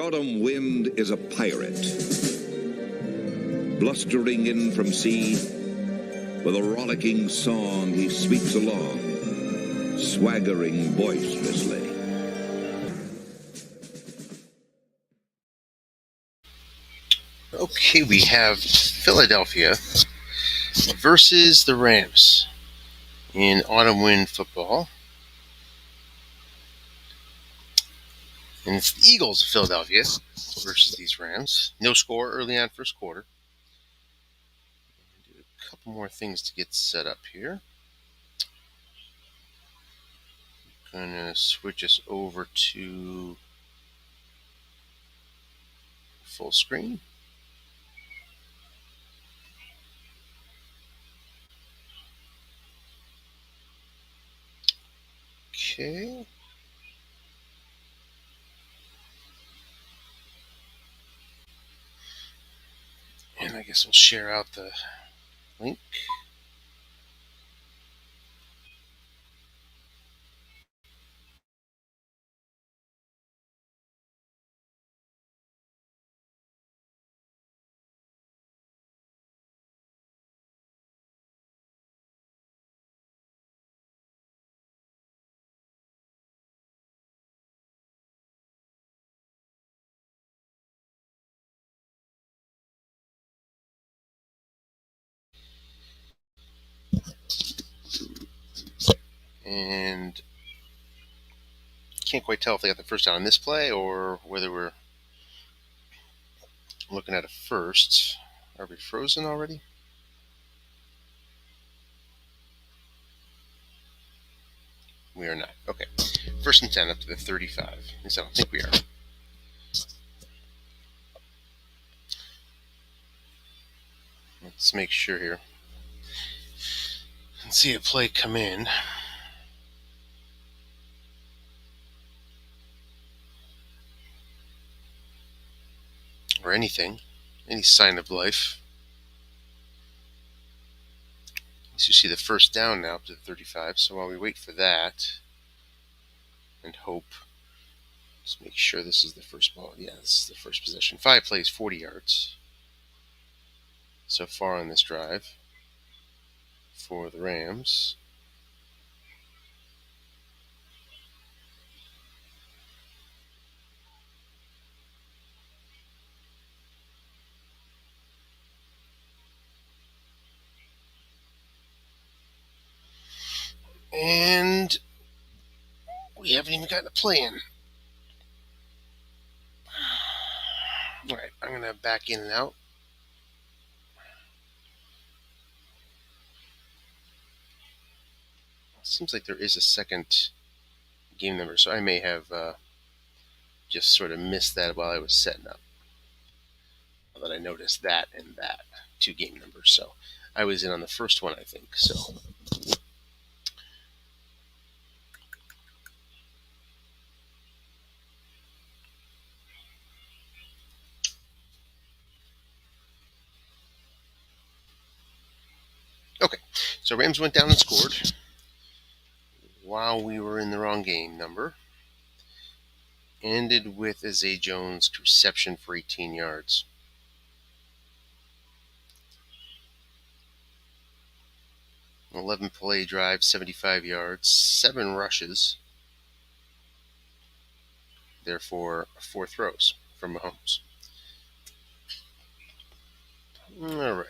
autumn wind is a pirate, blustering in from sea. With a rollicking song he sweeps along, swaggering boisterously. Okay, we have Philadelphia versus the Rams in autumn wind football. And it's the Eagles of Philadelphia versus these Rams. No score early on first quarter. Do a couple more things to get set up here. Gonna switch us over to full screen. Okay. And I guess we'll share out the link. And can't quite tell if they got the first down on this play or whether we're looking at a first. Are we frozen already? We are not. Okay. First and 10 up to the 35. At least I don't think we are. Let's make sure here. And see a play come in. Or anything. Any sign of life. As you see the first down now up to the 35. So while we wait for that and hope, let's make sure this is the first ball. Yeah, this is the first possession. 5 plays, 40 yards so far on this drive for the Rams. And we haven't even gotten a play in. All right, I'm going to back in and out. Seems like there is a second game number, so I may have just sort of missed that while I was setting up. That I noticed that and that, 2 game numbers. So I was in on the first one, I think. So okay, so Rams went down and scored while we were in the wrong game number. Ended with a Zay Jones reception for 18 yards. An 11 play drive, 75 yards, 7 rushes. Therefore, 4 throws from Mahomes. All right.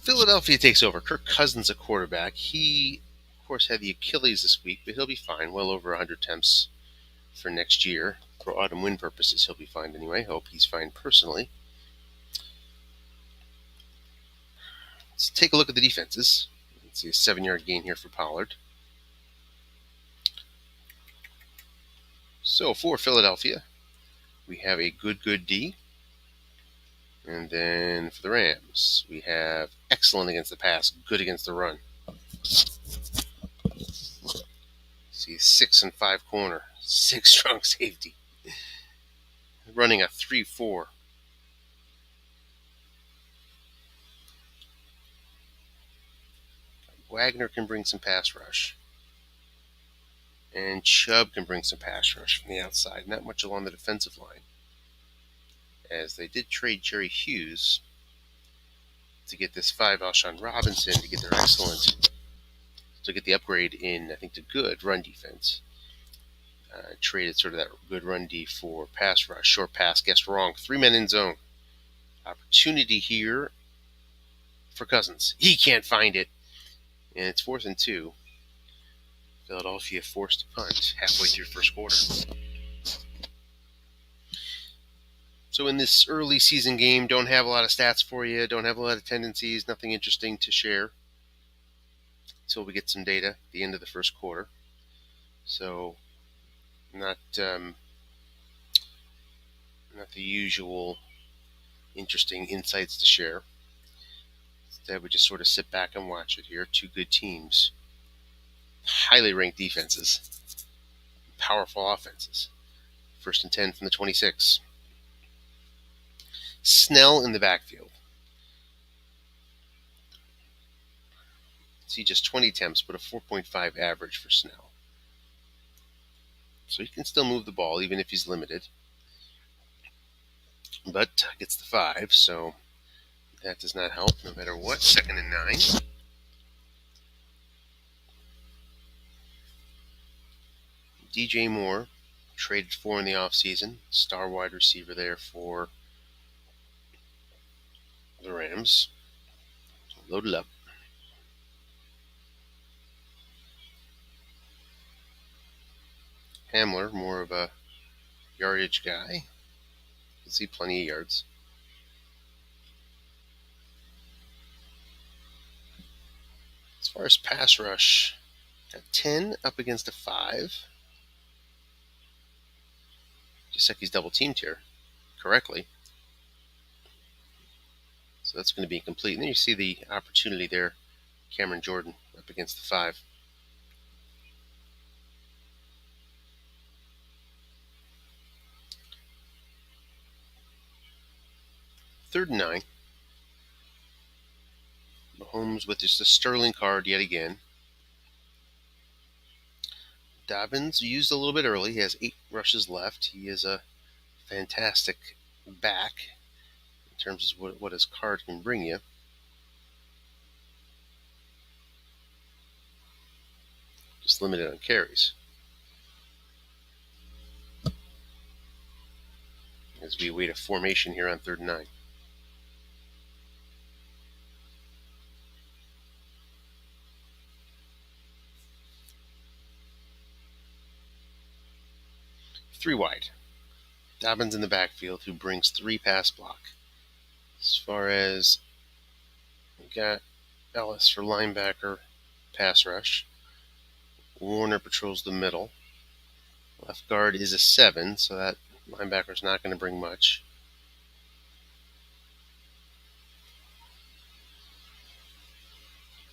Philadelphia takes over. Kirk Cousins, a quarterback. He, of course, had the Achilles this week, but he'll be fine. Well over 100 attempts for next year. For autumn win purposes, he'll be fine anyway. Hope he's fine personally. Let's take a look at the defenses. Let's see a 7-yard gain here for Pollard. So for Philadelphia, we have a good D. And then for the Rams, we have excellent against the pass, good against the run. See 6 and 5 corner, 6 strong safety. Running a 3-4. Wagner can bring some pass rush. And Chubb can bring some pass rush from the outside, not much along the defensive line, as they did trade Jerry Hughes to get this 5 Alshon Robinson to get their excellent, to get the upgrade in, I think, the good run defense. Traded sort of that good run D for pass rush, short pass, guessed wrong. 3 men in zone. Opportunity here for Cousins. He can't find it. And it's 4th and 2. Philadelphia forced to punt halfway through first quarter. So in this early season game, don't have a lot of stats for you, don't have a lot of tendencies, nothing interesting to share until we get some data at the end of the first quarter. So not the usual interesting insights to share. Instead, we just sort of sit back and watch it here. Two good teams, highly ranked defenses, powerful offenses. 1st and 10 from the 26. Snell in the backfield. See, just 20 attempts, but a 4.5 average for Snell. So he can still move the ball, even if he's limited. But gets the 5, so that does not help no matter what. 2nd and 9. DJ Moore, traded for in the offseason. Star wide receiver there for the Rams. Loaded up. Hamler, more of a yardage guy. You can see plenty of yards. As far as pass rush, got 10 up against a 5. Just like he's double teamed here correctly. So that's going to be incomplete. And then you see the opportunity there. Cameron Jordan up against the 5. Third and 9. Mahomes with just a sterling card yet again. Dobbins used a little bit early. He has 8 rushes left. He is a fantastic back in terms of what his card can bring you. Just limited on carries. As we await a formation here on 3rd and 9. Three wide. Dobbins in the backfield, who brings 3 pass block. As far as we got Ellis for linebacker, pass rush. Warner patrols the middle. Left guard is a 7, so that linebacker's not going to bring much.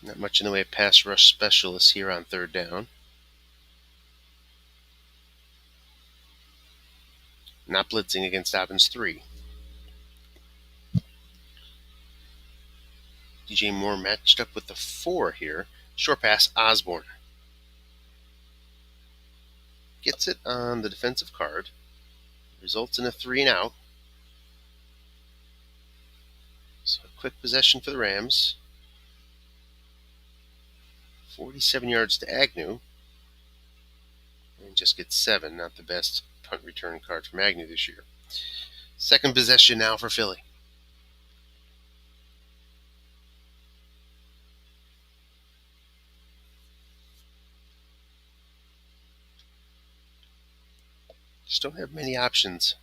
Not much in the way of pass rush specialists here on 3rd down. Not blitzing against Dobbins 3. DJ Moore matched up with the 4 here. Short pass, Osborne. Gets it on the defensive card. Results in a 3 and out. So a quick possession for the Rams. 47 yards to Agnew. And just gets 7. Not the best punt return card from Agnew this year. Second possession now for Philly. Just don't have many options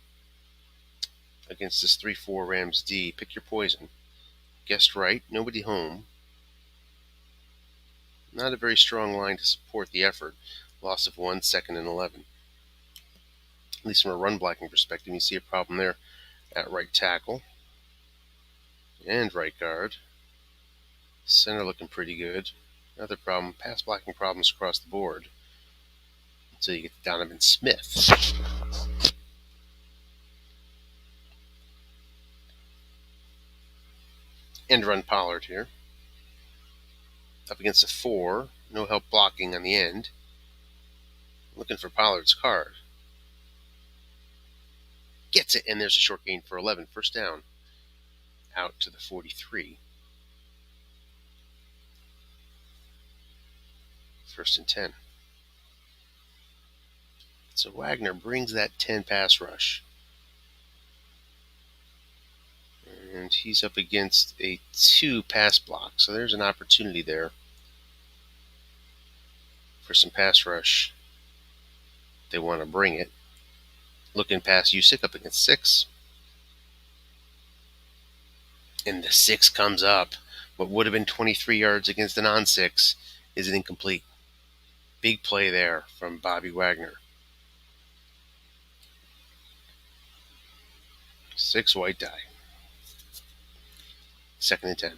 against this 3-4 Rams D. Pick your poison. Guessed right. Nobody home. Not a very strong line to support the effort. Loss of 1, 2nd and 11. At least from a run blocking perspective, you see a problem there at right tackle and right guard. Center looking pretty good. Another problem, pass blocking problems across the board. Until you get to Donovan Smith. End run Pollard here. Up against a 4. No help blocking on the end. Looking for Pollard's card. Gets it, and there's a short gain for 11. First down. Out to the 43. First and 10. So Wagner brings that 10 pass rush. And he's up against a 2 pass block. So there's an opportunity there for some pass rush. They want to bring it. Looking past Usyk up against 6. And the 6 comes up. What would have been 23 yards against a non-6 is an incomplete. Big play there from Bobby Wagner. 6 white die. Second and 10.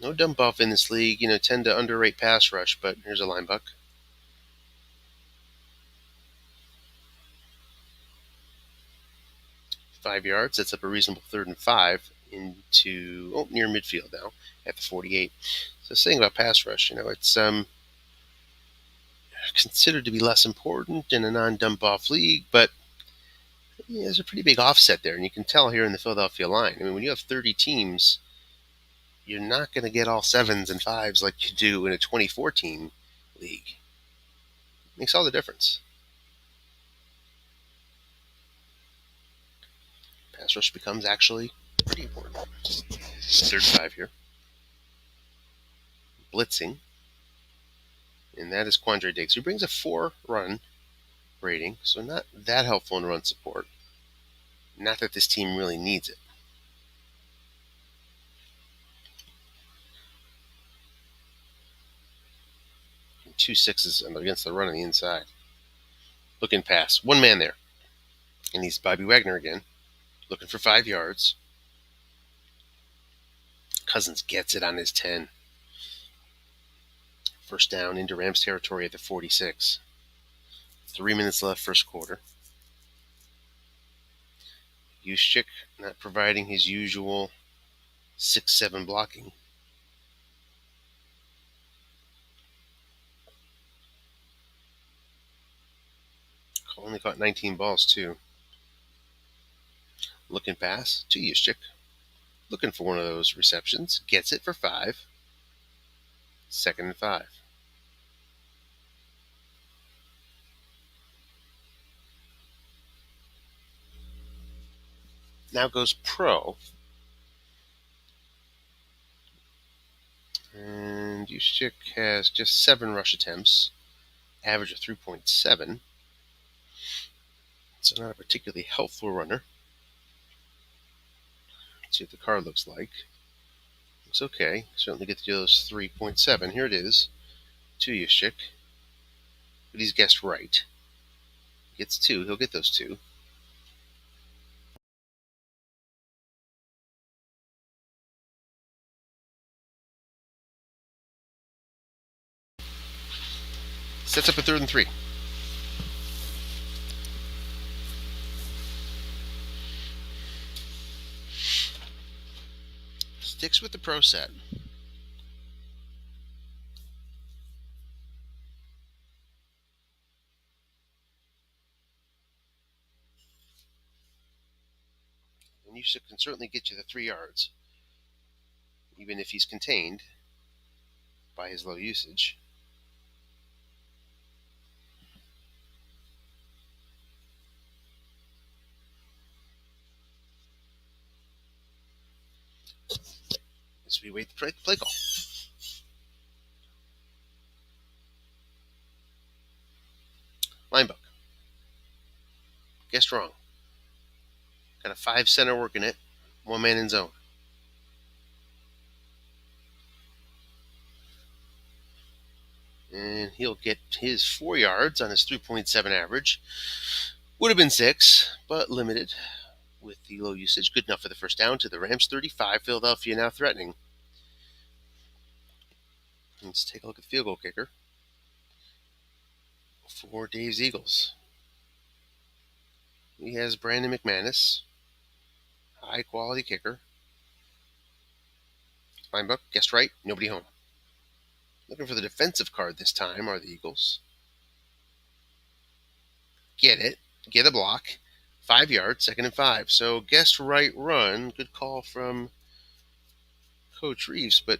No dump off in this league. Tend to underrate pass rush, but here's a line buck. Five yards. That's up a reasonable 3rd and 5 into near midfield now at the 48. So saying about pass rush, it's considered to be less important in a non-dump off league, but there's a pretty big offset there, and you can tell here in the Philadelphia line. I mean, when you have 30 teams, you're not going to get all 7s and 5s like you do in a 2014 league. Makes all the difference. Pass rush becomes actually pretty important. 3rd and 5 here. Blitzing. And that is Quandre Diggs, who brings a 4 run rating, so not that helpful in run support. Not that this team really needs it. And 2 6s against the run on the inside. Looking pass. One man there. And he's Bobby Wagner again. Looking for 5 yards. Cousins gets it on his 10. First down into Rams territory at the 46. 3 minutes left first quarter. Juszczyk not providing his usual 6-7 blocking. Only caught 19 balls, too. Looking pass to Juszczyk. Looking for one of those receptions. Gets it for 5. 2nd and 5. Now goes pro. And Juszczyk has just 7 rush attempts. Average of 3.7. So not a particularly helpful runner. Let's see what the card looks like. Looks okay. Certainly get to those 3.7. Here it is. To Juszczyk. But he's guessed right. Gets 2. He'll get those 2. Sets up a 3rd and 3. Sticks with the pro set. And Juszczyk can certainly get you the 3 yards, even if he's contained by his low usage. As we wait the play call. Line buck. Guessed wrong. Got a 5 center working it. 1 man in zone. And he'll get his 4 yards on his 3.7 average. Would have been 6, but limited with the low usage. Good enough for the first down to the Rams 35. Philadelphia now threatening. Let's take a look at the field goal kicker for Dave's Eagles. He has Brandon McManus, high quality kicker. Fine book. Guessed right. Nobody home. Looking for the defensive card this time are the Eagles. Get it. Get a block. 5 yards, 2nd and 5. So guessed right run. Good call from Coach Reeves, but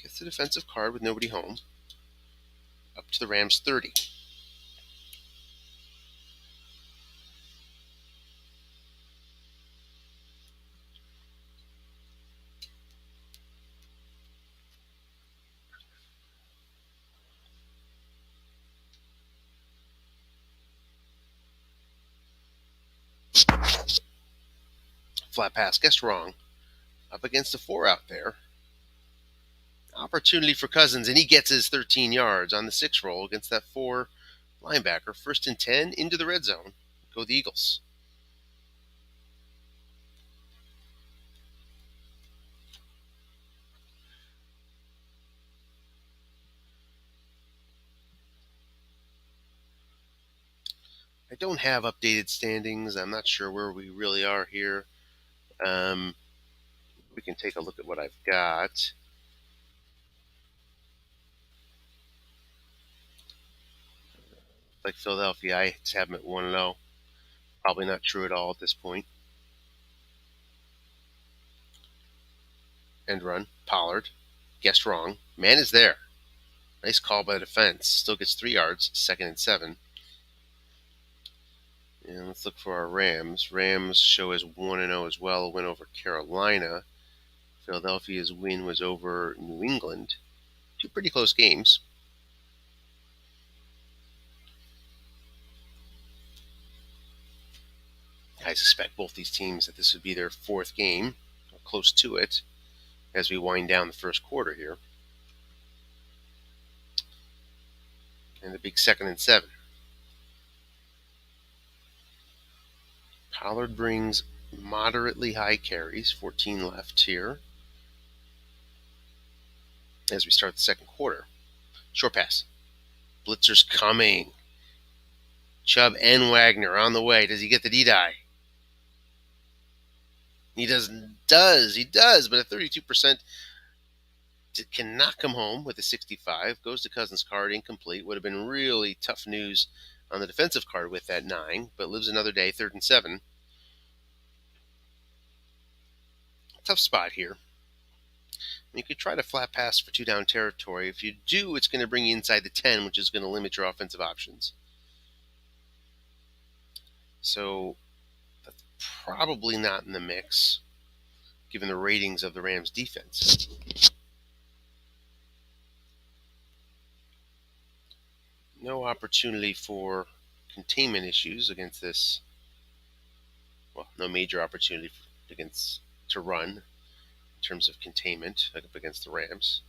gets the defensive card with nobody home. Up to the Rams 30. Flat pass. Guessed wrong. Up against a 4 out there. Opportunity for Cousins, and he gets his 13 yards on the 6 roll against that 4 linebacker. 1st and 10 into the red zone. Go the Eagles. I don't have updated standings. I'm not sure where we really are here. We can take a look at what I've got. Like Philadelphia, I have them at 1-0. Probably not true at all at this point. End run. Pollard. Guessed wrong. Man is there. Nice call by the defense. Still gets 3 yards. 2nd and 7. And let's look for our Rams. Rams show as 1-0 as well. A win over Carolina. Philadelphia's win was over New England. 2 pretty close games. I suspect both these teams that this would be their 4th game, or close to it, as we wind down the first quarter here. And the big 2nd and 7. Pollard brings moderately high carries, 14 left here, as we start the second quarter. Short pass. Blitzer's coming. Chubb and Wagner on the way. Does he get the D-die? He does, but at 32%, cannot come home with a 65. Goes to Cousins' card, incomplete. Would have been really tough news on the defensive card with that 9, but lives another day, 3rd and 7. Tough spot here. You could try to flat pass for 2 down territory. If you do, it's going to bring you inside the 10, which is going to limit your offensive options. So that's probably not in the mix, given the ratings of the Rams' defense. No opportunity for containment issues against this. Well, no major opportunity to run in terms of containment up against the Rams.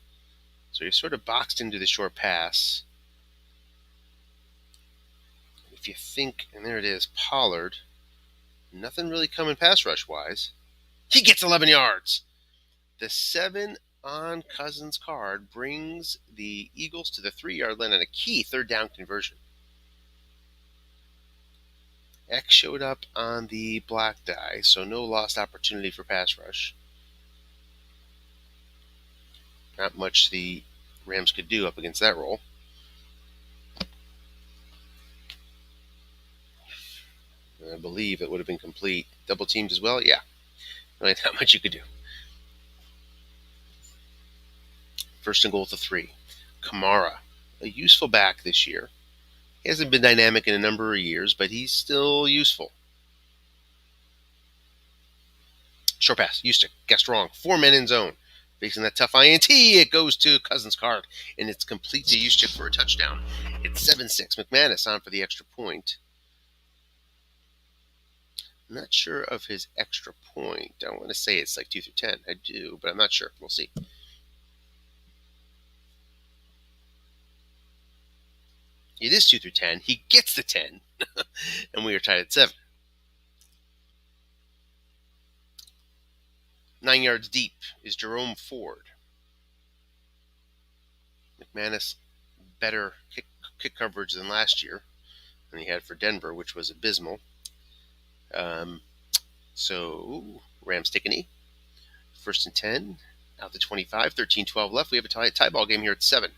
So you're sort of boxed into the short pass. If you think, and there it is, Pollard, nothing really coming pass rush wise. He gets 11 yards. The 7 on Cousins' card brings the Eagles to the 3-yard line on a key 3rd down conversion. X showed up on the black die, so no lost opportunity for pass rush. Not much the Rams could do up against that roll. I believe it would have been complete. Double teamed as well? Yeah. Really not much you could do. 1st and goal to 3. Kamara, a useful back this year. He hasn't been dynamic in a number of years, but he's still useful. Short pass. Houston. Guessed wrong. 4 men in zone. Facing that tough INT, it goes to Cousins' card, and it's complete to Houston for a touchdown. It's 7-6. McManus on for the extra point. I'm not sure of his extra point. I want to say it's like 2 through 10. I do, but I'm not sure. We'll see. It is 2 through 10. He gets the 10. And we are tied at 7. 9 yards deep is Jerome Ford. McManus, better kick coverage than last year than he had for Denver, which was abysmal. So Rams take a knee. 1st and 10. Out to 25, 13-12 left. We have a tie ball game here at 7.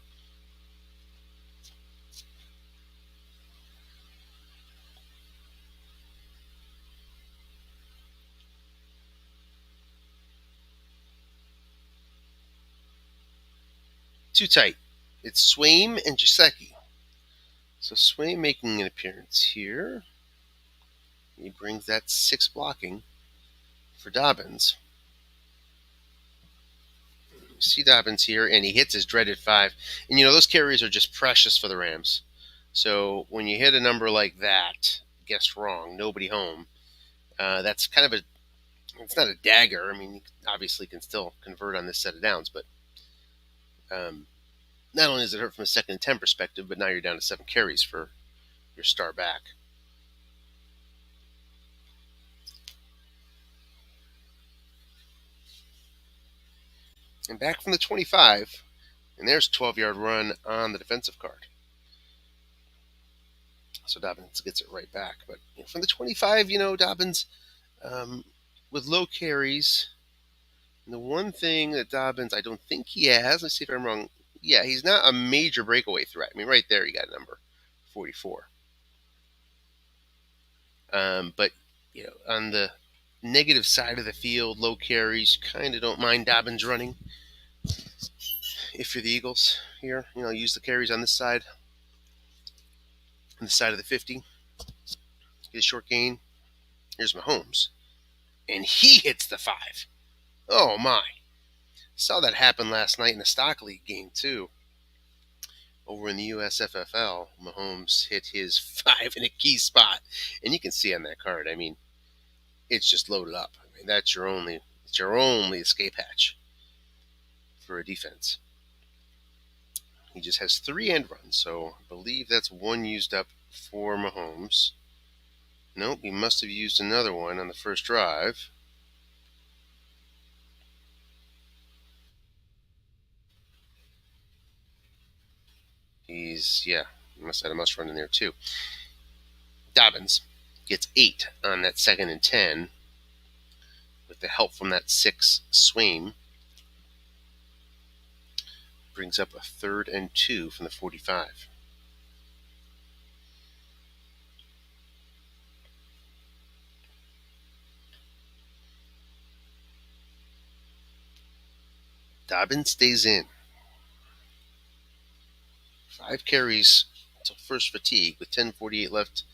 Too tight. It's Swaim and Jaceki. So Swaim making an appearance here. He brings that 6 blocking for Dobbins. You see Dobbins here, and he hits his dreaded 5. And those carries are just precious for the Rams. So when you hit a number like that, guess wrong, nobody home, that's kind of it's not a dagger. I mean, you obviously can still convert on this set of downs, but not only does it hurt from a 2nd and 10 perspective, but now you're down to 7 carries for your star back. And back from the 25, and there's a 12-yard run on the defensive card. So Dobbins gets it right back. But from the 25, Dobbins, with low carries, and the one thing that Dobbins, I don't think he has, let's see if I'm wrong, yeah, he's not a major breakaway threat. I mean, right there, you got number 44. But, on the negative side of the field, low carries, kind of don't mind Dobbins running. If you're the Eagles here, use the carries on this side, on the side of the 50. Get a short gain. Here's Mahomes. And he hits the 5. Oh, my. Saw that happen last night in the Stock League game, too. Over in the USFFL, Mahomes hit his 5 in a key spot. And you can see on that card, I mean, it's just loaded up. I mean, it's your only escape hatch for a defense. He just has 3 end runs, so I believe that's 1 used up for Mahomes. Nope, he must have used another one on the first drive. He must have had a must run in there too. Dobbins gets 8 on that 2nd and 10 with the help from that 6 Swaim. Brings up a 3rd and 2 from the 45. Dobbins stays in. 5 carries until first fatigue with 10:48 left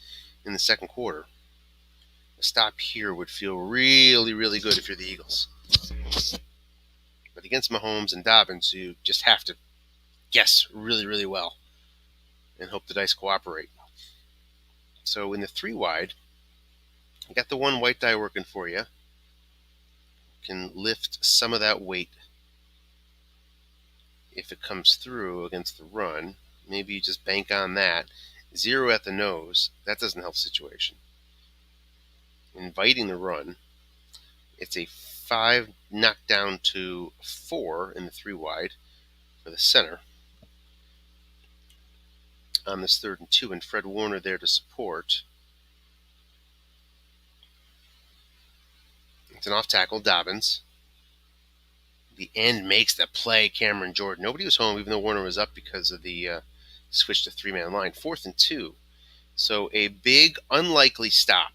in the second quarter. A stop here would feel really, really good if you're the Eagles. But against Mahomes and Dobbins, you just have to guess really, really well and hope the dice cooperate. So in the 3 wide, you got the 1 white die working for you. Can lift some of that weight if it comes through against the run. Maybe you just bank on that. 0 at the nose. That doesn't help the situation. Inviting the run. It's a 5 knocked down to 4 in the 3 wide for the center. On this 3rd and 2, and Fred Warner there to support. It's an off tackle, Dobbins. The end makes the play, Cameron Jordan. Nobody was home, even though Warner was up because of the switch to 3-man line. 4th and 2. So a big, unlikely stop.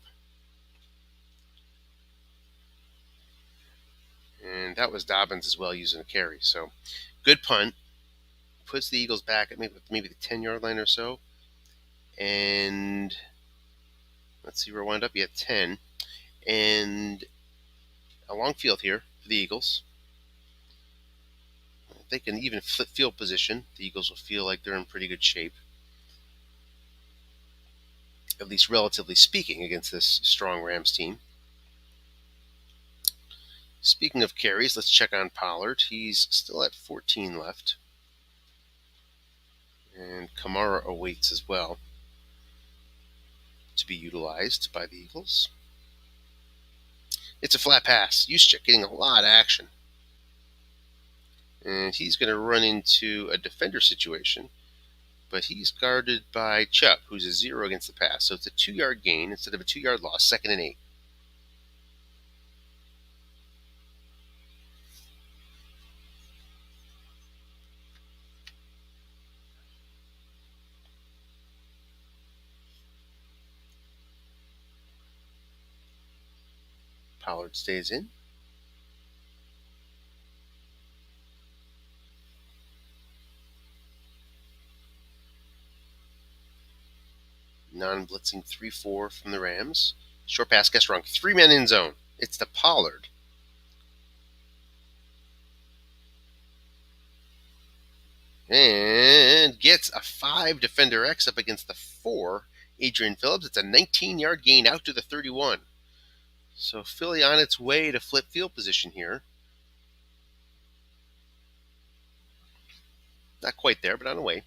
And that was Dobbins as well using a carry. So good punt. Puts the Eagles back at maybe the 10-yard line or so. And let's see where it wound up. 10. And a long field here for the Eagles. If they can even flip field position, the Eagles will feel like they're in pretty good shape. At least relatively speaking, against this strong Rams team. Speaking of carries, let's check on Pollard. He's still at 14 left. And Kamara awaits as well to be utilized by the Eagles. It's a flat pass. Juszczyk getting a lot of action. And he's going to run into a defender situation. But he's guarded by Chubb, who's a 0 against the pass. So it's a 2-yard gain instead of a 2-yard loss, 2nd and 8. Pollard stays in. Non-blitzing 3-4 from the Rams. Short pass gets wrong. 3 men in zone. It's to Pollard. And gets a 5 defender X up against the 4 Adrian Phillips. It's a 19-yard gain out to the 31. So Philly on its way to flip field position here. Not quite there, but on the way.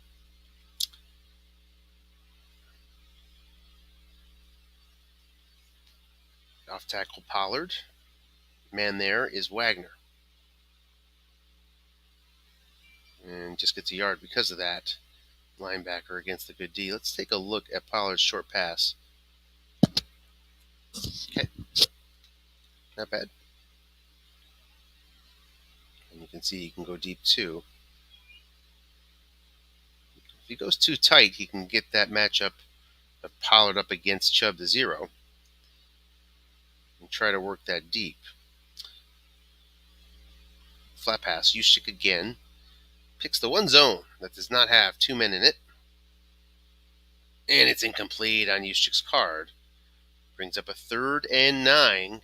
Off tackle Pollard. Man there is Wagner. And just gets a yard because of that. Linebacker against the good D. Let's take a look at Pollard's short pass. Okay. Not bad. And you can see he can go deep too. If he goes too tight, he can get that matchup of Pollard up against Chubb to 0 and try to work that deep. Flat pass, Juszczyk again. Picks the one zone that does not have 2 men in it. And it's incomplete on Juszczyk's card. Brings up a 3rd and 9.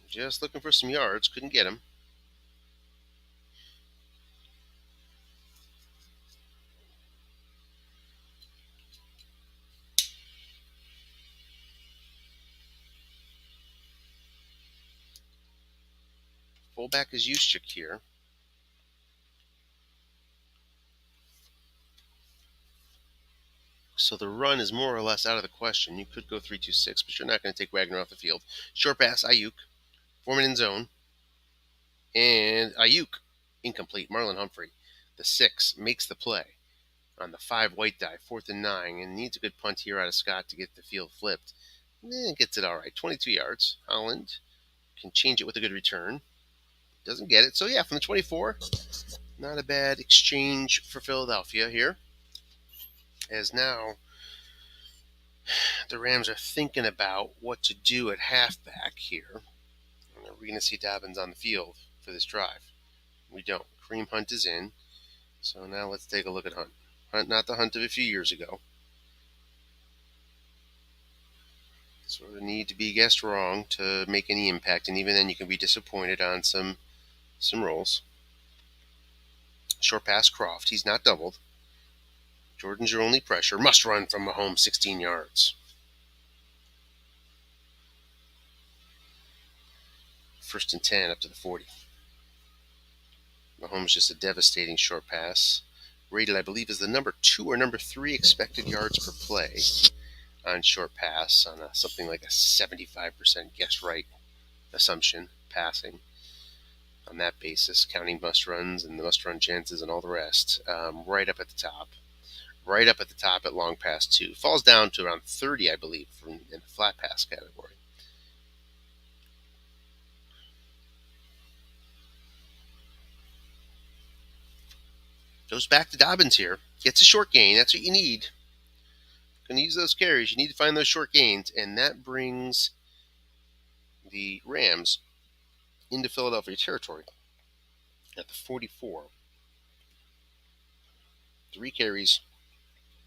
Just looking for some yards. Couldn't get him. Fullback is Juszczyk here. So the run is more or less out of the question. You could go 3-2-6, but you're not going to take Wagner off the field. Short pass, Ayuk. 4 men in zone. And Ayuk, incomplete. Marlon Humphrey, the 6, makes the play on the 5 white die, 4th and 9, and needs a good punt here out of Scott to get the field flipped. Gets it all right. 22 yards. Holland can change it with a good return. Doesn't get it. So, yeah, from the 24, not a bad exchange for Philadelphia here. As now the Rams are thinking about what to do at halfback here. Are we going to see Dobbins on the field for this drive? We don't. Kareem Hunt is in. So now let's take a look at Hunt. Hunt, not the Hunt of a few years ago. Sort of need to be guessed wrong to make any impact, and even then you can be disappointed on some rolls. Short pass Croft. He's not doubled. Jordan's your only pressure. Must run from Mahomes 16 yards. First and 10 up to the 40. Mahomes just a devastating short pass. Rated, I believe, is the number 2 or number 3 expected yards per play on short pass on something like a 75% guess right assumption passing on that basis, counting must runs and the must run chances and all the rest. Right up at the top. Right up at the top at long pass 2. Falls down to around 30, I believe, in the flat pass category. Goes back to Dobbins here. Gets a short gain. That's what you need. Going to use those carries. You need to find those short gains. And that brings the Rams into Philadelphia territory at the 44. 3 carries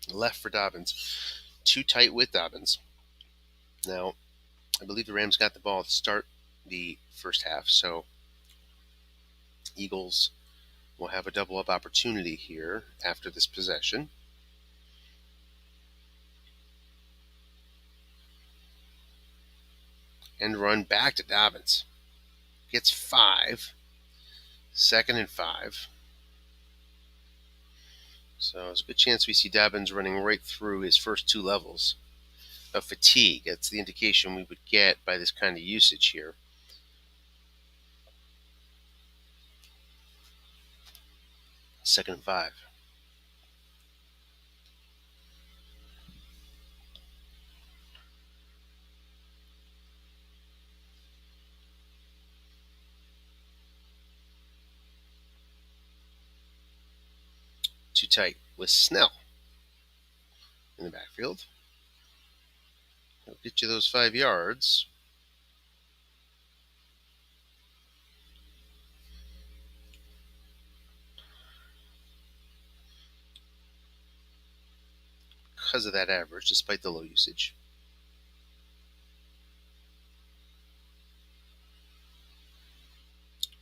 left for Dobbins. Too tight with Dobbins. Now, I believe the Rams got the ball to start the first half. So, Eagles will have a double-up opportunity here after this possession. And run back to Dobbins. Gets 5. 2nd and 5. So there's a good chance we see Dobbins running right through his first 2 levels of fatigue. That's the indication we would get by this kind of usage here. Second and 5. Too tight with Snell in the backfield. It'll get you those 5 yards. Because of that average, despite the low usage.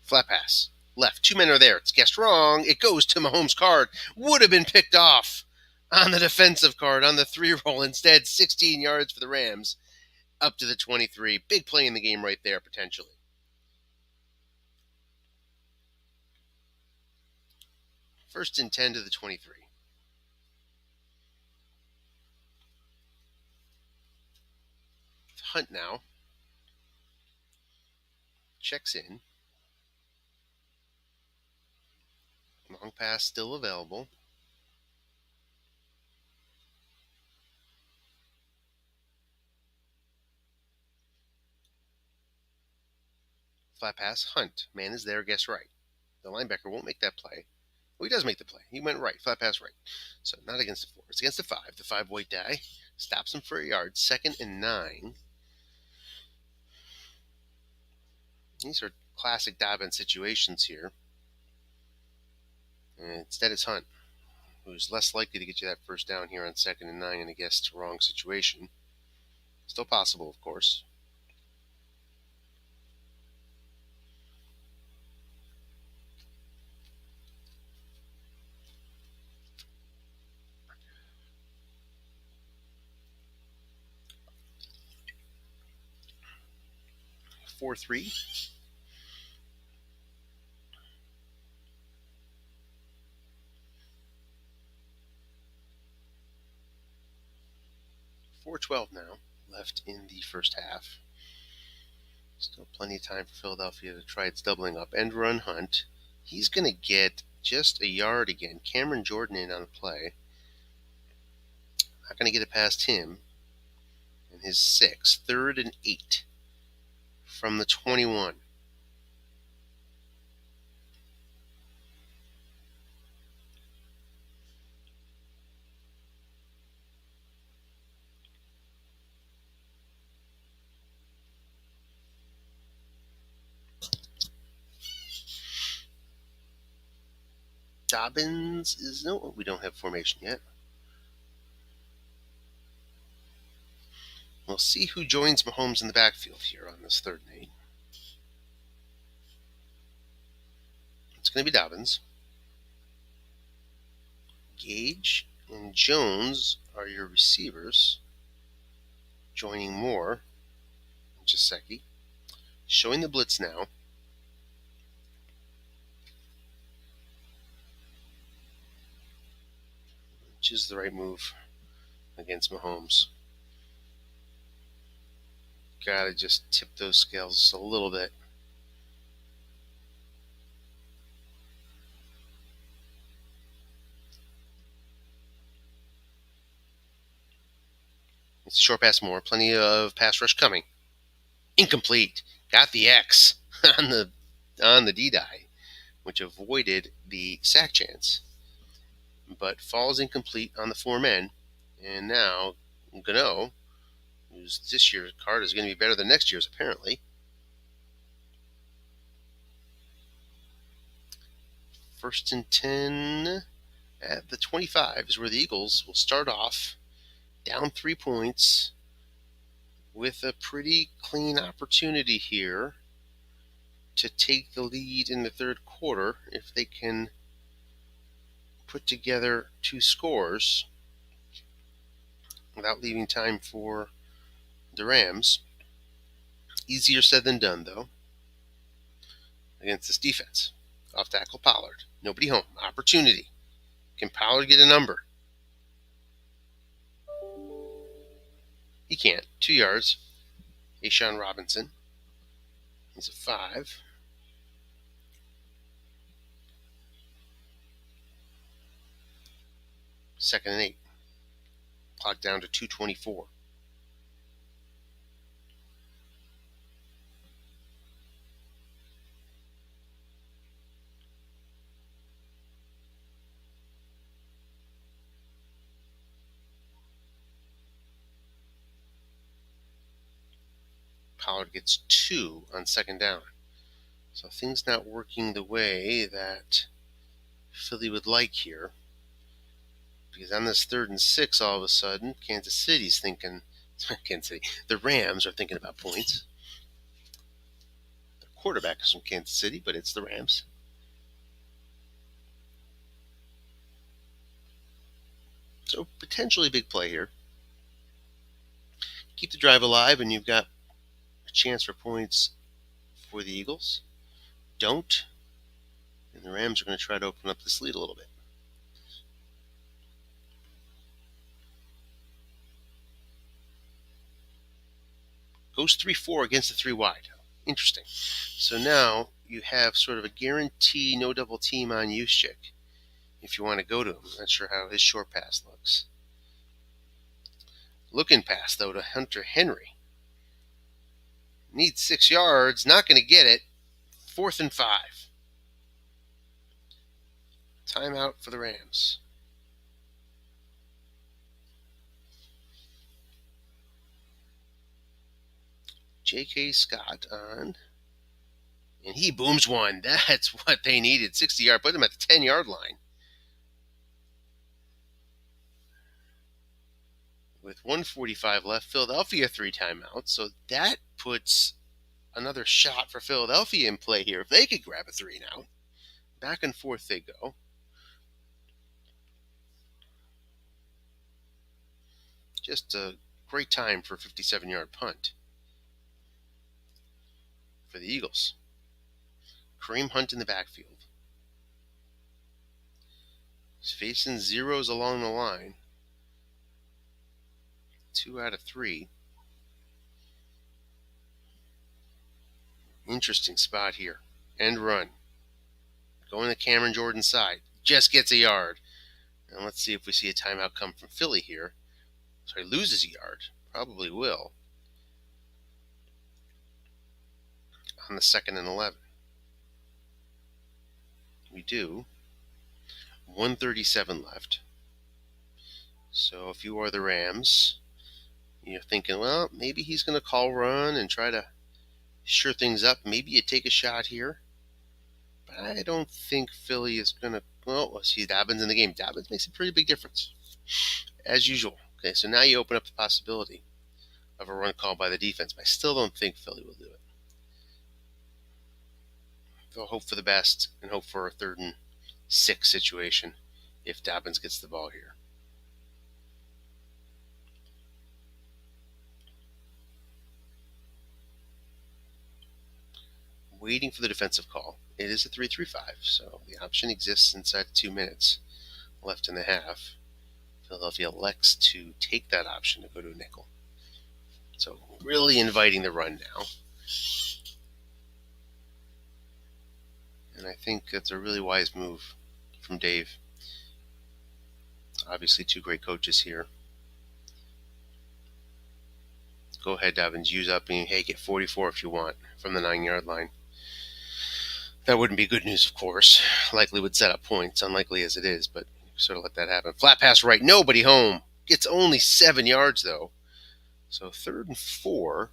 Flat pass. Left. 2 men are there. It's guessed wrong. It goes to Mahomes' card. Would have been picked off on the defensive card on the 3-roll. Instead, 16 yards for the Rams up to the 23. Big play in the game right there, potentially. First and 10 to the 23. Hunt now. Checks in. Long pass still available. Flat pass. Hunt. Man is there. Guess right. The linebacker won't make that play. Well, he does make the play. He went right. Flat pass right. So not against the 4. It's against the 5. The 5 white die. Stops him for a yard. 2nd and 9. These are classic Dobbins situations here. And instead, it's Hunt, who's less likely to get you that first down here on 2nd and 9 in a guessed wrong situation. Still possible, of course. Four three. .412 now left in the first half. Still plenty of time for Philadelphia to try its doubling up. End run Hunt. He's going to get just a yard again. Cameron Jordan in on the play. Not going to get it past him. And his 6. 3rd and 8 from the 21. Dobbins is no, we don't have formation yet. We'll see who joins Mahomes in the backfield here on this 3rd and 8. It's going to be Dobbins. Gage and Jones are your receivers. Joining Moore and Jasecki. Showing the blitz now. Which is the right move against Mahomes. Gotta just tip those scales a little bit. It's a short pass Moore. Plenty of pass rush coming. Incomplete. Got the X on the D-die, which avoided the sack chance. But falls incomplete on the 4 men. And now Gano, whose this year's card is going to be better than next year's apparently. First and 10 at the 25 is where the Eagles will start off down 3 points with a pretty clean opportunity here to take the lead in the 3rd quarter if they can put together 2 scores without leaving time for the Rams. Easier said than done, though, against this defense. Off tackle Pollard. Nobody home. Opportunity. Can Pollard get a number? He can't. 2 yards. Ashawn Robinson. He's a 5. Second and 8. Clock down to 2:24. Pollard gets 2 on second down. So things not working the way that Philly would like here. Because on this 3rd and 6, all of a sudden, Kansas City's thinking, the Rams are thinking about points. Their quarterback is from Kansas City, but it's the Rams. So potentially a big play here. Keep the drive alive, and you've got a chance for points for the Eagles. Don't, and the Rams are going to try to open up this lead a little bit. Goes 3-4 against the 3 wide. Interesting. So now you have sort of a guarantee no double team on Juszczyk if you want to go to him. I'm not sure how his short pass looks. Looking pass, though, to Hunter Henry. Needs 6 yards. Not going to get it. 4th and 5. Timeout for the Rams. J.K. Scott on. And he booms one. That's what they needed. 60 yard. Put them at the 10-yard line. With 1:45 left, Philadelphia 3 timeouts. So that puts another shot for Philadelphia in play here. If they could grab a 3 now. Back and forth they go. Just a great time for a 57-yard punt for the Eagles. Kareem Hunt in the backfield. He's facing zeros along the line. 2 out of 3. Interesting spot here. End run. Going to Cameron Jordan's side. Just gets a yard. And let's see if we see a timeout come from Philly here. So he loses a yard. Probably will. On the 2nd and 11. We do. 1:37 left. So if you are the Rams, you're thinking, well, maybe he's going to call run and try to sure things up. Maybe you take a shot here. But I don't think Philly is going to, well, see Dobbins in the game. Dobbins makes a pretty big difference, as usual. Okay, so now you open up the possibility of a run call by the defense, but I still don't think Philly will do it. They'll hope for the best and hope for a 3rd and 6 situation if Dobbins gets the ball here. Waiting for the defensive call. It is a 3-3-5, so the option exists inside 2 minutes left in the half. Philadelphia elects to take that option to go to a nickel. So really inviting the run now. And I think that's a really wise move from Dave. Obviously 2 great coaches here. Go ahead, Dobbins. Use up and hey, get 44 if you want from the 9-yard line. That wouldn't be good news, of course. Likely would set up points, unlikely as it is, but sort of let that happen. Flat pass right, nobody home. Gets only 7 yards, though. So 3rd and 4.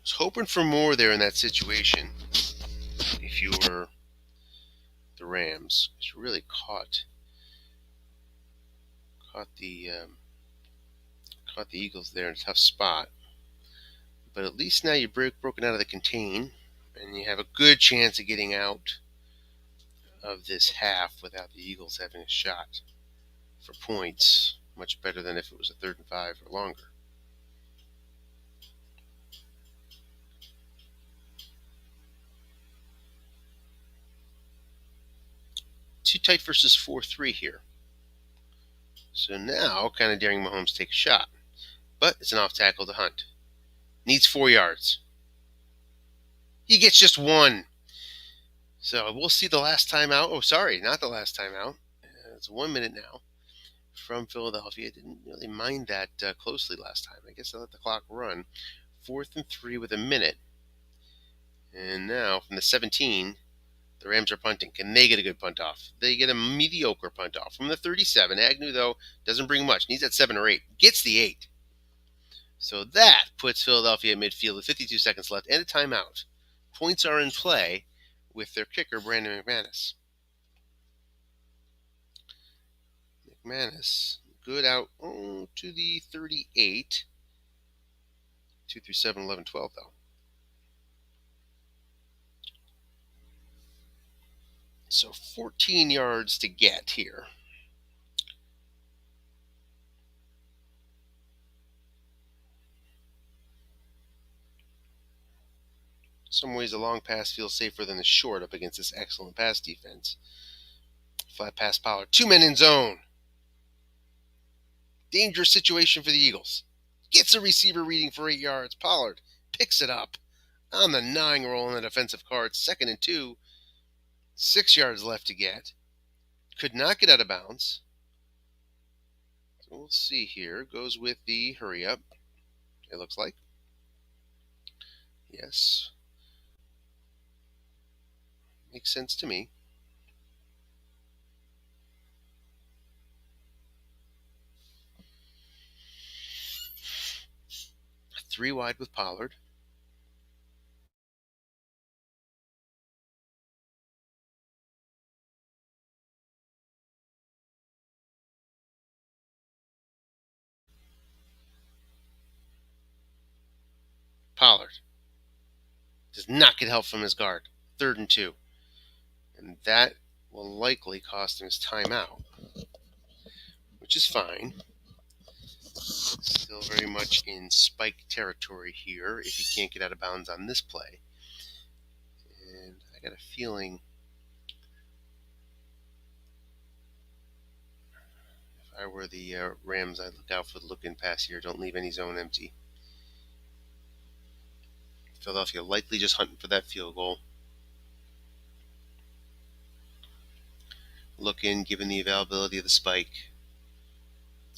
Was hoping for more there in that situation. If you were the Rams, you really caught the Eagles there in a tough spot. But at least now you're broken out of the contain, and you have a good chance of getting out of this half without the Eagles having a shot for points. Much better than if it was a 3rd and 5 or longer. Too tight versus 4-3 here. So now, kind of daring Mahomes to take a shot. But it's an off tackle to Hunt. Needs 4 yards. He gets just 1. So we'll see the last time out. Oh, sorry, not the last time out. It's 1 minute now from Philadelphia. Didn't really mind that closely last time. I guess I let the clock run. 4th and 3 with a minute. And now from the 17, The Rams are punting. Can they get a good punt off? They get a mediocre punt off from the 37. Agnew, though, doesn't bring much. Needs that 7 or 8. Gets the 8. So that puts Philadelphia at midfield with 52 seconds left and a timeout. Points are in play with their kicker, Brandon McManus. McManus, good out to the 38. 2 through 7, 11, 12, though. So 14 yards to get here. In some ways, a long pass feels safer than the short up against this excellent pass defense. Flat pass Pollard. 2 men in zone. Dangerous situation for the Eagles. Gets a receiver reading for 8 yards. Pollard picks it up on the 9 roll on the defensive card. 2nd and 2. 6 yards left to get. Could not get out of bounds. So we'll see here. Goes with the hurry up, it looks like. Yes. Makes sense to me. Three wide with Pollard. Pollard does not get help from his guard. 3rd and 2. And that will likely cost him his timeout, which is fine. Still very much in spike territory here if he can't get out of bounds on this play. And I got a feeling if I were the Rams, I'd look out for the look-in pass here. Don't leave any zone empty. Philadelphia likely just hunting for that field goal. Look in, given the availability of the spike,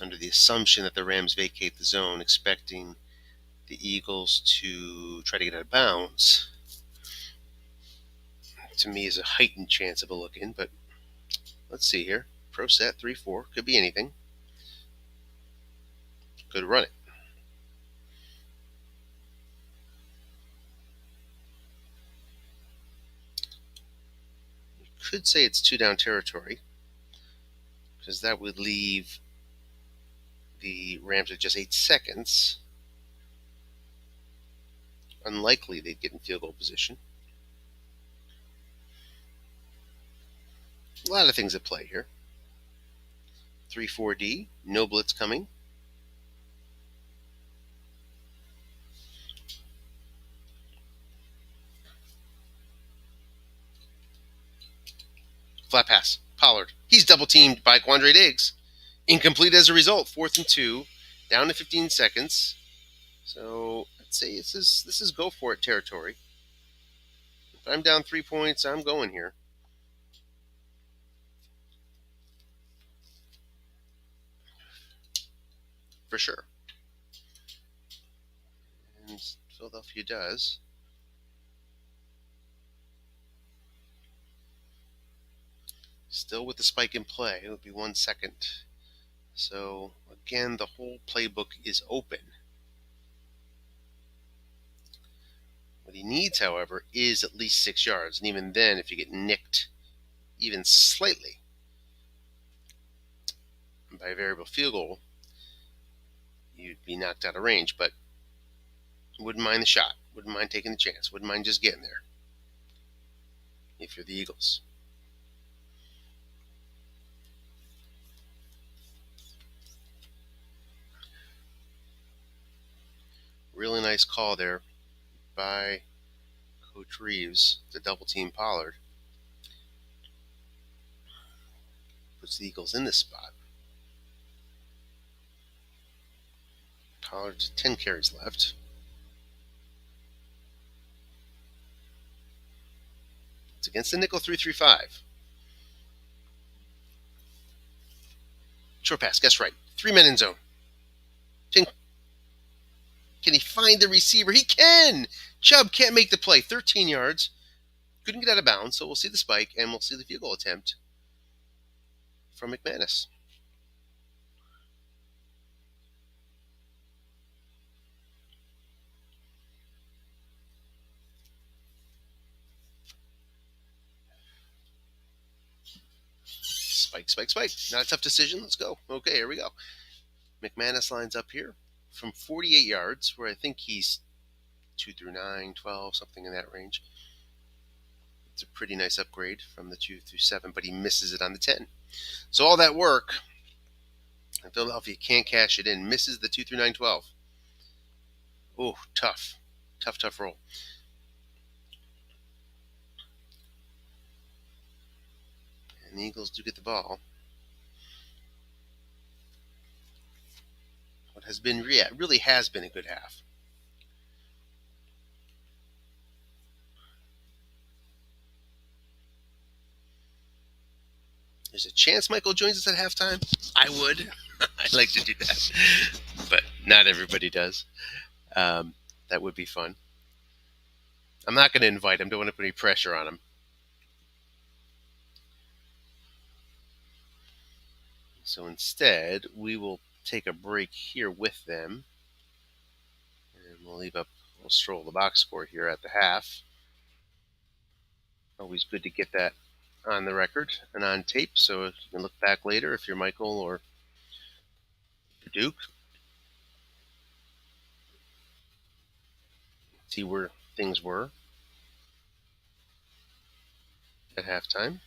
under the assumption that the Rams vacate the zone, expecting the Eagles to try to get out of bounds. To me, is a heightened chance of a look in, but let's see here. Pro set 3-4, could be anything. Could run it. You could say it's 2 down territory, because that would leave the Rams at just 8 seconds. Unlikely they'd get in field goal position. A lot of things at play here. 3-4D, no blitz coming. Flat pass, Pollard. He's double teamed by Quandre Diggs. Incomplete as a result. 4th and 2, down to 15 seconds. So I'd say this is go for it territory. If I'm down 3 points, I'm going here. For sure. And Philadelphia does. Still with the spike in play. It would be 1 second. So again, the whole playbook is open. What he needs, however, is at least 6 yards. And even then, if you get nicked even slightly by a variable field goal, you'd be knocked out of range. But wouldn't mind the shot. Wouldn't mind taking the chance. Wouldn't mind just getting there if you're the Eagles. Really nice call there by Coach Reeves to double team Pollard. Puts the Eagles in this spot. Pollard 10 carries left. It's against the nickel 3-3-5. Short pass, guess right. 3 men in zone. Can he find the receiver? He can! Chubb can't make the play. 13 yards. couldn't get out of bounds, so we'll see the spike, and we'll see the field goal attempt from McManus. Spike, spike, spike. Not a tough decision. Let's go. Okay, here we go. McManus lines up here from 48 yards, where I think he's 2 through 9, 12, something in that range. It's a pretty nice upgrade from the 2 through 7, but he misses it on the 10. So all that work, and Philadelphia can't cash it in. Misses the 2 through 9, 12. Oh, tough. Tough, tough roll. And the Eagles do get the ball. What has been, really has been a good half. There's a chance Michael joins us at halftime. I would. I'd like to do that. But not everybody does. That would be fun. I'm not going to invite him. Don't want to put any pressure on him. So instead, we will take a break here with them. And we'll stroll the box score here at the half. Always good to get that on the record and on tape, so you can look back later if you're Michael or Duke. See where things were at halftime.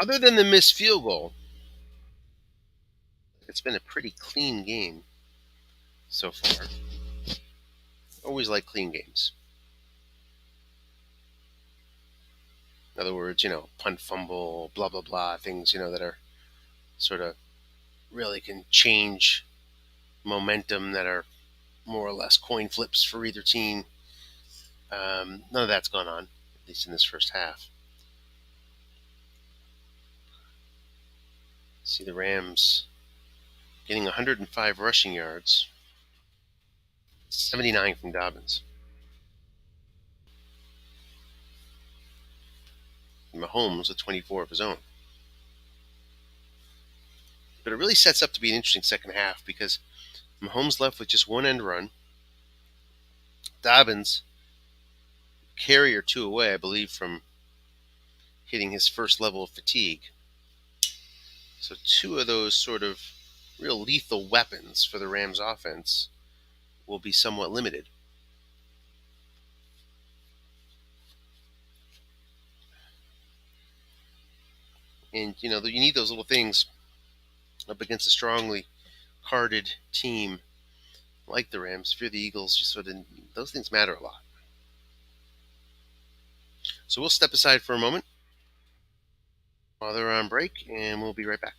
Other than the missed field goal, it's been a pretty clean game so far. Always like clean games. In other words, punt, fumble, blah, blah, blah, things, that are sort of really can change momentum, that are more or less coin flips for either team. None of that's gone on, at least in this first half. See the Rams getting 105 rushing yards, 79 from Dobbins. Mahomes with 24 of his own. But it really sets up to be an interesting second half because Mahomes left with just one end run. Dobbins, carry or two away, I believe, from hitting his first level of fatigue. So two of those sort of real lethal weapons for the Rams offense will be somewhat limited. And, you need those little things up against a strongly carded team like the Rams. If you're the Eagles, those things matter a lot. So we'll step aside for a moment while they're on break, and we'll be right back.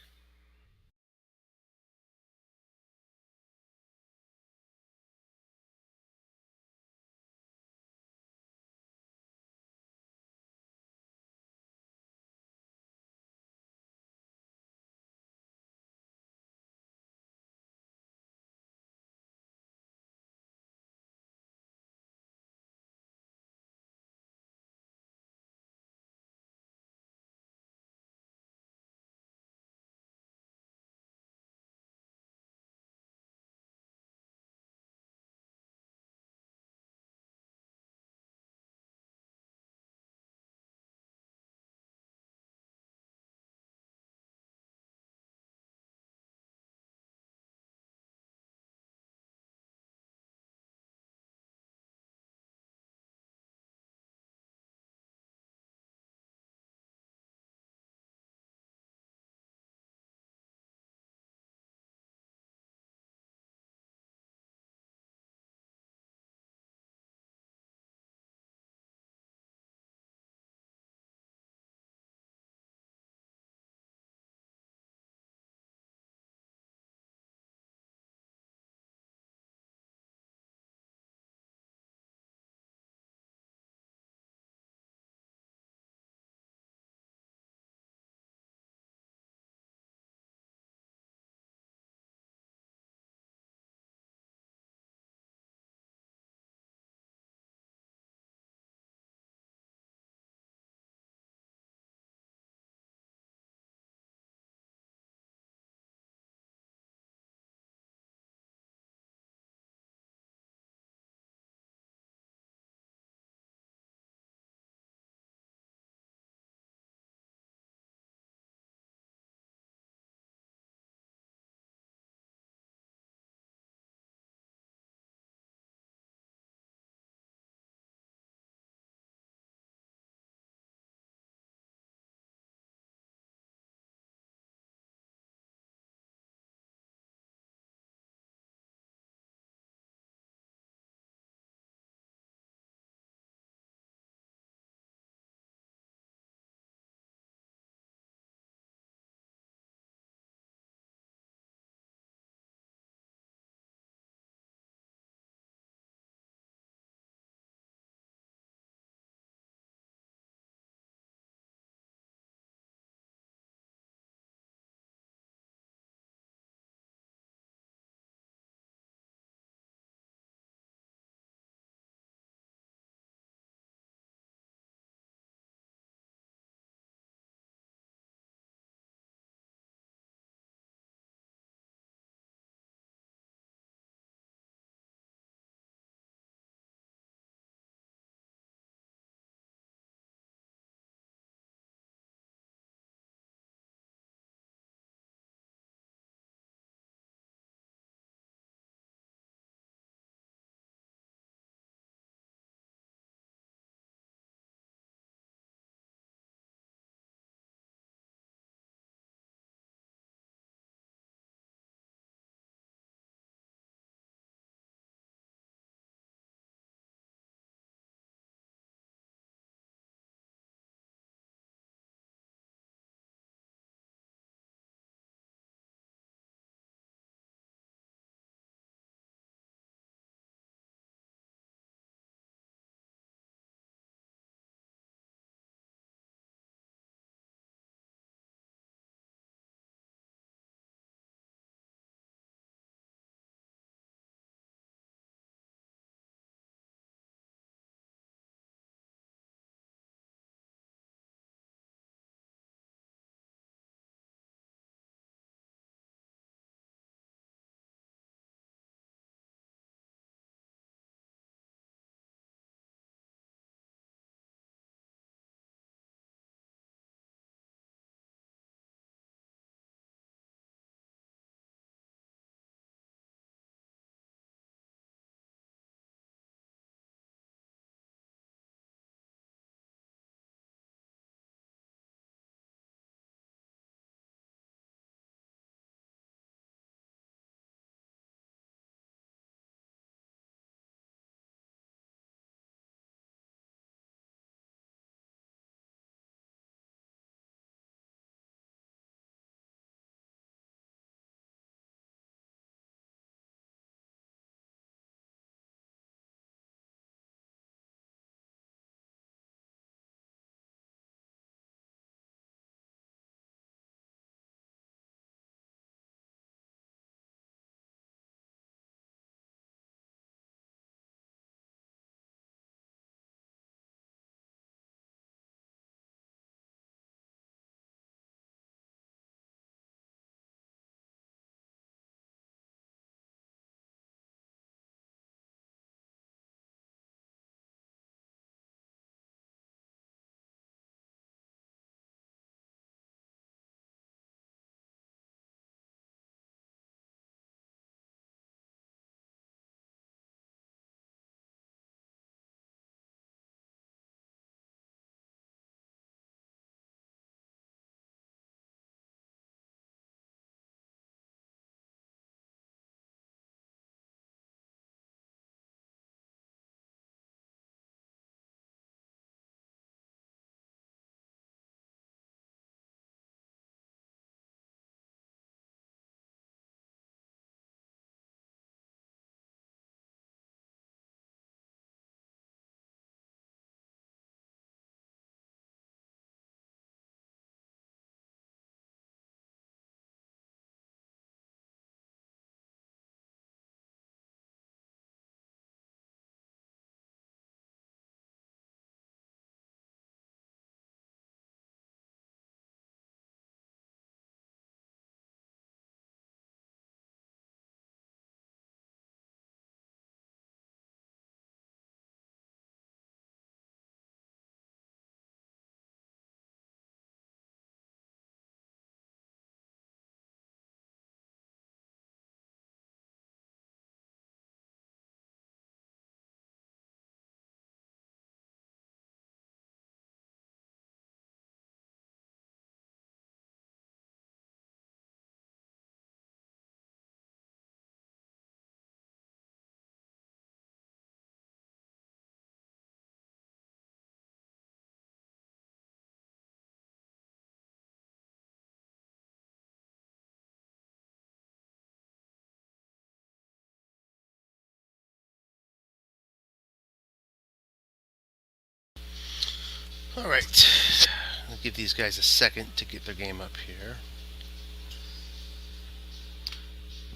All right. I'll give these guys a second to get their game up here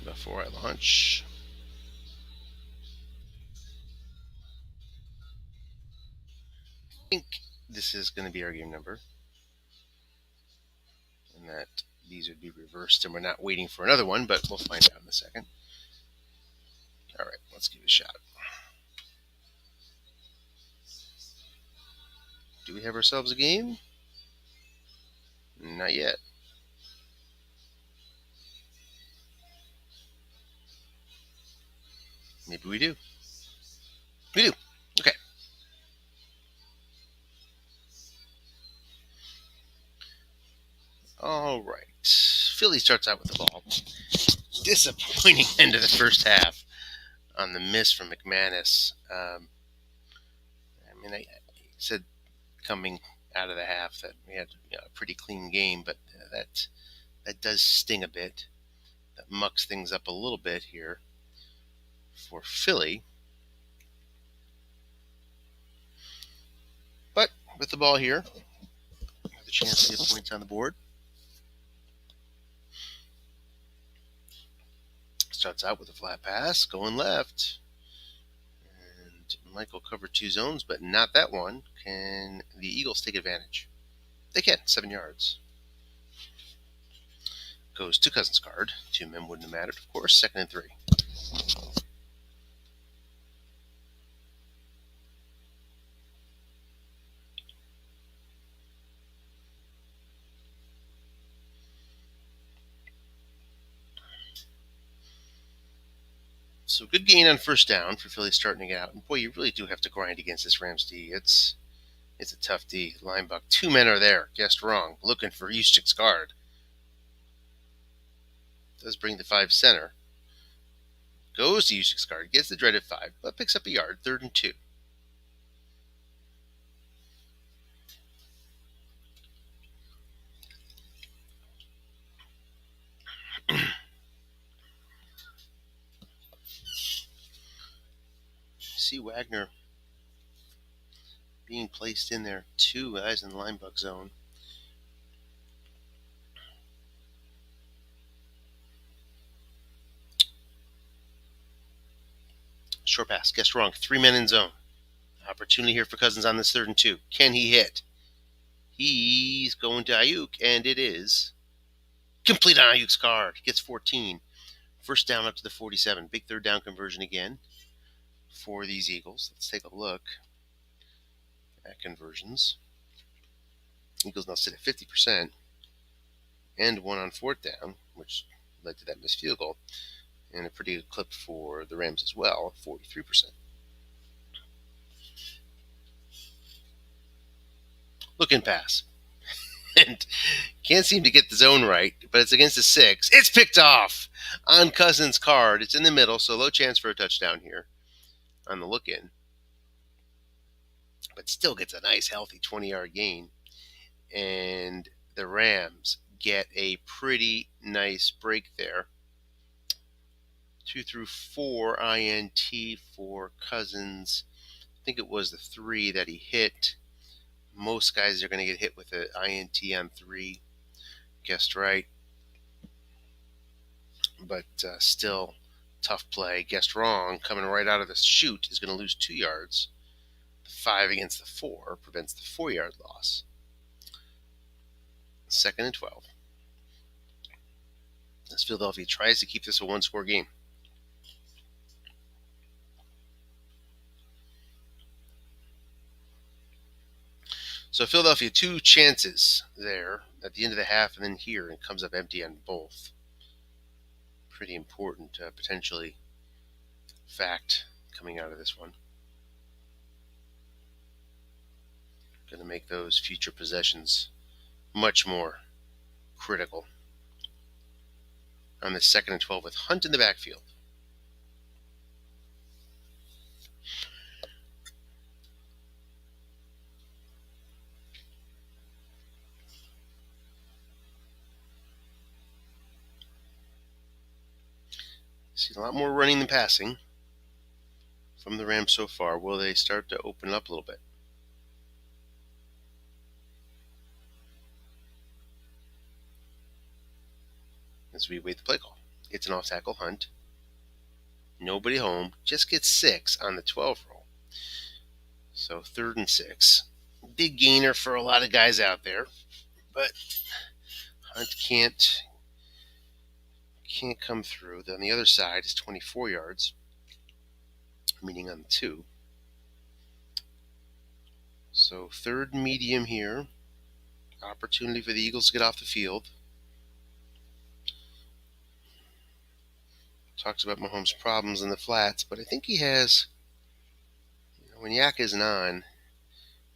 before I launch. I think this is going to be our game number, and that these would be reversed, and we're not waiting for another one, but we'll find out in a second. All right, let's give it a shot. Do we have ourselves a game? Not yet. Maybe we do. We do. Okay. All right. Philly starts out with the ball. Disappointing end of the first half on the miss from McManus. I said coming out of the half that we had a pretty clean game, but that does sting a bit. That mucks things up a little bit here for Philly. But with the ball here, have the chance to get points on the board. Starts out with a flat pass, going left. And Michael covered two zones, but not that one. Can the Eagles take advantage? They can, 7 yards. Goes to Cousins' card. 2 men wouldn't have mattered, of course. 2nd and 3. So good gain on first down for Philly starting to get out. And boy, you really do have to grind against this Rams D. It's a tough D. Linebucker. 2 men are there. Guessed wrong. Looking for Juszczyk's guard. Does bring the 5 center. Goes to Juszczyk's guard. Gets the dreaded 5, but picks up a yard. 3rd and 2. See Wagner being placed in there. 2 guys in the linebucker zone. Short pass. Guessed wrong. 3 men in zone. Opportunity here for Cousins on this 3rd and 2. Can he hit? He's going to Ayuk, and it is complete on Ayuk's card. Gets 14. First down up to the 47. Big 3rd down conversion again for these Eagles. Let's take a look at conversions. Eagles now sit at 50% and 1 on 4th down, which led to that missed field goal, and a pretty good clip for the Rams as well, 43%. Looking pass. And can't seem to get the zone right, but it's against the 6. It's picked off on Cousins' card. It's in the middle, so low chance for a touchdown here on the look-in. But still gets a nice, healthy 20-yard gain. And the Rams get a pretty nice break there. 2 through 4 INT for Cousins. I think it was the 3 that he hit. Most guys are going to get hit with an INT on 3. Guessed right. But still, tough play. Guessed wrong. Coming right out of the chute is going to lose 2 yards. The 5 against the 4 prevents the 4-yard loss. 2nd and 12. As Philadelphia tries to keep this a 1-score game. So Philadelphia, 2 chances there at the end of the half and then here, and comes up empty on both. Pretty important, potentially, fact coming out of this one. Going to make those future possessions much more critical. On the 2nd and 12 with Hunt in the backfield. See a lot more running than passing from the Rams so far. Will they start to open up a little bit? as we wait the play call. It's an off-tackle hunt. Nobody home. Just gets 6 on the 12 roll. So 3rd and 6. Big gainer for a lot of guys out there. But Hunt can't come through. Then the other side is 24 yards, meaning on the 2. So 3rd medium here. Opportunity for the Eagles to get off the field. Talks about Mahomes' problems in the flats, but I think he has, when Yak isn't on,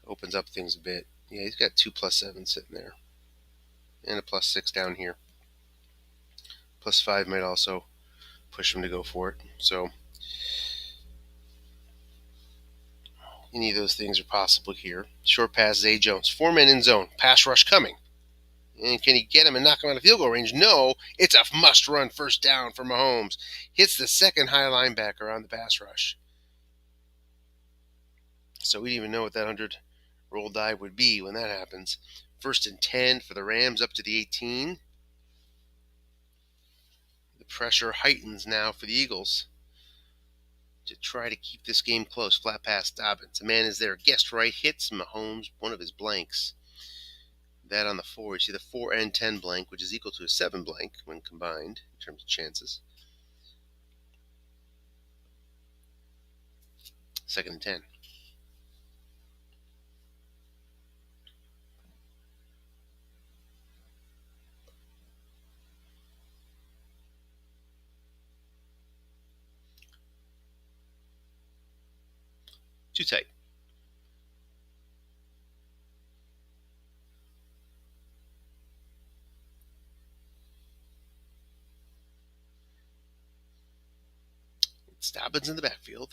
opens up things a bit. Yeah, he's got 2 +7 sitting there. And a +6 down here. +5 might also push him to go for it. So any of those things are possible here. Short pass, Zay Jones. 4 men in zone. Pass rush coming. And can he get him and knock him out of field goal range? No. It's a must-run first down for Mahomes. Hits the second high linebacker on the pass rush. So we didn't even know what that 100-roll dive would be when that happens. 1st and 10 for the Rams up to the 18. The pressure heightens now for the Eagles to try to keep this game close. Flat pass, Dobbins. The man is there. Guessed right. Hits Mahomes, one of his blanks. That on the 4. You see the 4 and 10 blank, which is equal to a 7 blank when combined in terms of chances. 2nd and 10. Too tight. It's Dobbins in the backfield.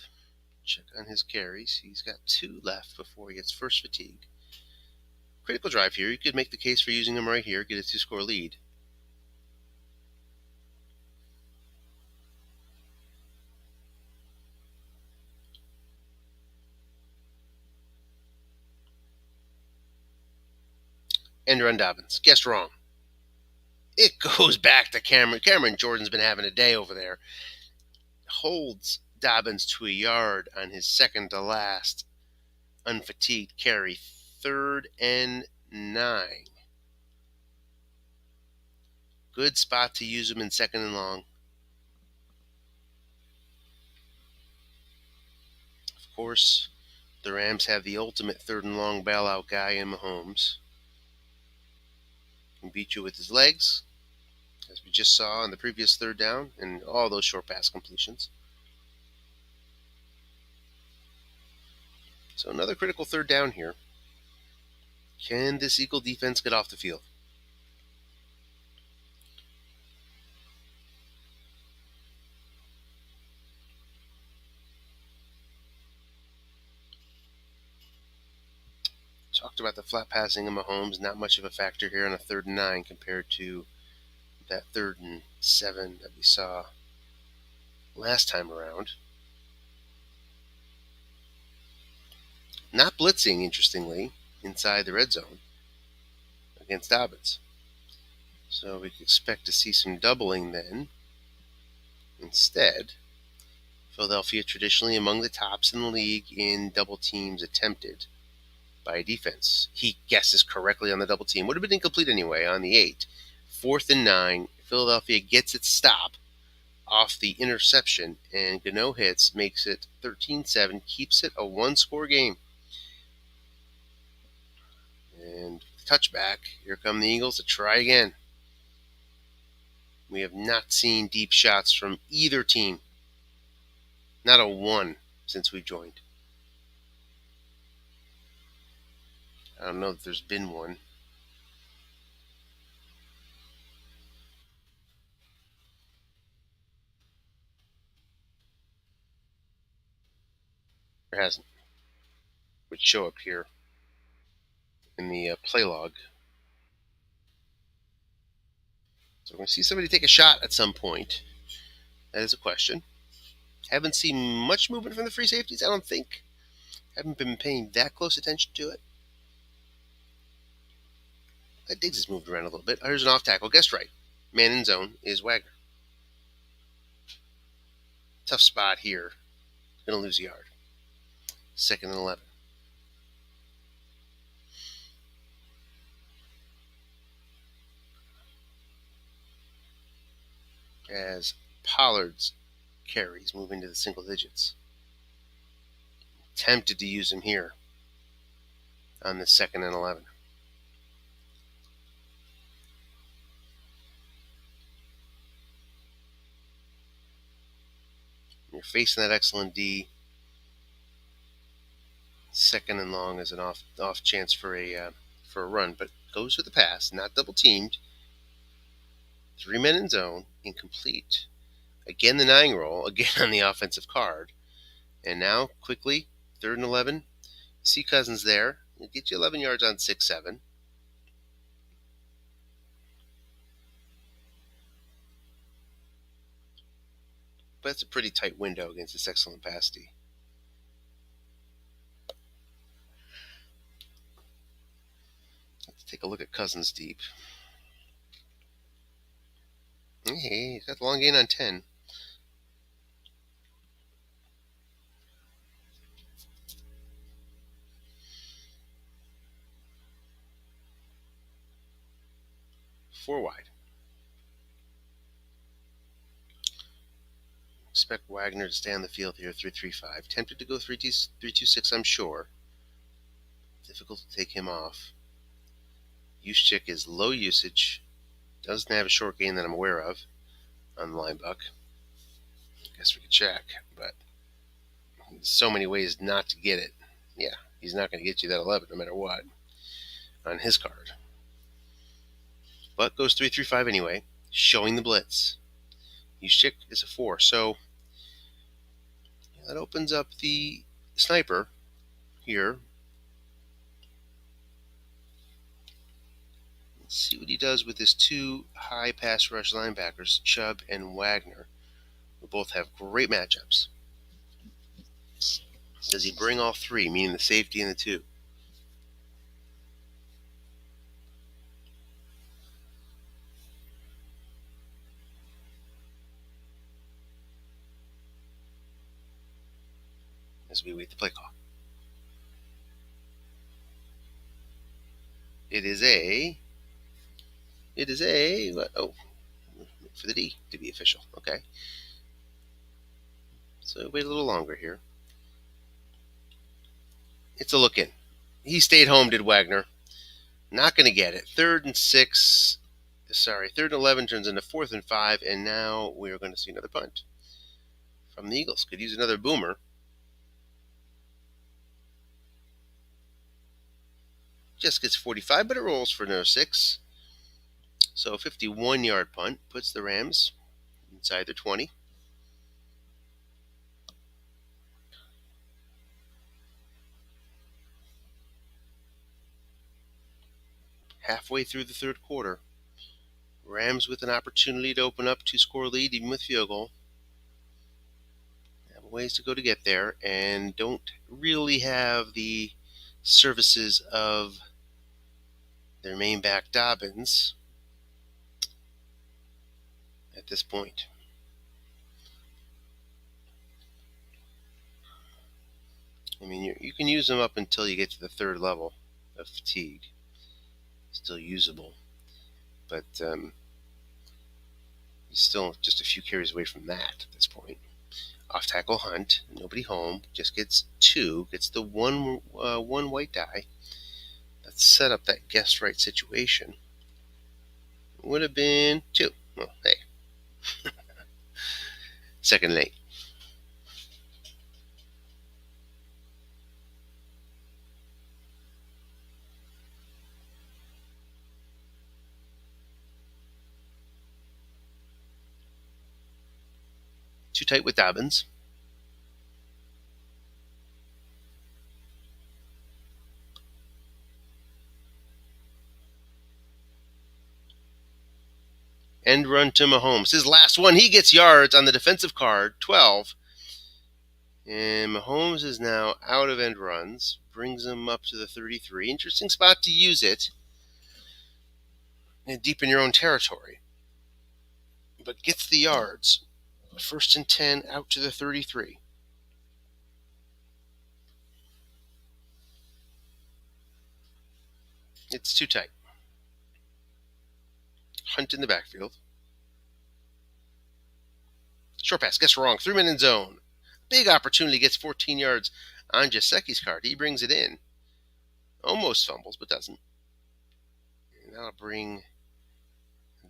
Check on his carries. He's got 2 left before he gets first fatigue. Critical drive here. You could make the case for using him right here, get a 2-score lead. End run Dobbins. Guessed wrong. It goes back to Cameron. Cameron Jordan's been having a day over there. Holds Dobbins to a yard on his second to last unfatigued carry. 3rd and 9. Good spot to use him in 2nd and long. Of course, the Rams have the ultimate 3rd and long bailout guy in Mahomes. Can beat you with his legs, as we just saw on the previous 3rd down and all those short pass completions. So another critical 3rd down here. Can this Eagle defense get off the field? Talked about the flat passing of Mahomes, not much of a factor here on a 3rd and 9 compared to that 3rd and 7 that we saw last time around. Not blitzing, interestingly, inside the red zone against Dobbins. So we could expect to see some doubling then. Instead, Philadelphia traditionally among the tops in the league in double teams attempted by defense. He guesses correctly on the double team. Would have been incomplete anyway on the 8. 4th and 9. Philadelphia gets its stop off the interception, and Gano hits, makes it 13-7, keeps it a 1-score game. And touchback. Here come the Eagles to try again. We have not seen deep shots from either team. Not a 1 since we joined. I don't know if there's been one. There hasn't. Would show up here in the play log. So we're going to see somebody take a shot at some point. That is a question. Haven't seen much movement from the free safeties, I don't think. Haven't been paying that close attention to it. Diggs has moved around a little bit. Here's an off tackle. Guessed right. Man in zone is Wagner. Tough spot here. Going to lose a yard. 2nd and 11. As Pollard's carries move into the single digits. Tempted to use him here on the 2nd and 11. You're facing that excellent D. 2nd and long is an off chance for a run, but goes for the pass, not double teamed. 3 men in zone, incomplete. Again the 9 roll, again on the offensive card. And now, quickly, 3rd and 11. See Cousins there. He'll get you 11 yards on 6-7. But it's a pretty tight window against this excellent pass D. Let's take a look at Cousins deep. Hey, he's got the long gain on 10. Four wide. Expect Wagner to stay on the field here, 3-3-5. Tempted to go 3-2-6, I'm sure. Difficult to take him off. Juszczyk is low usage. Doesn't have a short gain that I'm aware of on the line buck. I guess we could check, but there's so many ways not to get it. Yeah, he's not going to get you that 11 no matter what on his card. But goes 3-3-5 anyway, showing the blitz. Juszczyk is a 4, so that opens up the sniper here. Let's see what he does with his 2 high pass rush linebackers, Chubb and Wagner, who both have great matchups. Does he bring all 3, meaning the safety and the 2? As we wait the play call. It is a, for the D to be official. Okay. So wait a little longer here. It's a look in. He stayed home, did Wagner. Not going to get it. 3rd and 11 turns into 4th and 5, and now we're going to see another punt from the Eagles. Could use another boomer. Just gets 45, but it rolls for no 6. So 51-yard punt puts the Rams inside the 20. Halfway through the 3rd quarter, Rams with an opportunity to open up 2-score lead, even with field goal. Have a ways to go to get there, and don't really have the services of their main back Dobbins at this point. I mean, you can use them up until you get to the 3rd level of fatigue. Still usable. But he's still just a few carries away from that at this point. Off tackle Hunt, nobody home, just gets 2, gets the one white die. Let's set up that guest right situation. Would have been 2. Well, hey. 2nd and 8. Too tight with Dobbins. End run to Mahomes. His last one, he gets yards on the defensive card, 12. And Mahomes is now out of end runs. Brings him up to the 33. Interesting spot to use it. And deep in your own territory. but gets the yards. 1st and 10 out to the 33. It's too tight. Hunt in the backfield. Short pass, gets wrong. 3-man in zone. Big opportunity, gets 14 yards on Jaseki's card. He brings it in. Almost fumbles, but doesn't. And that'll bring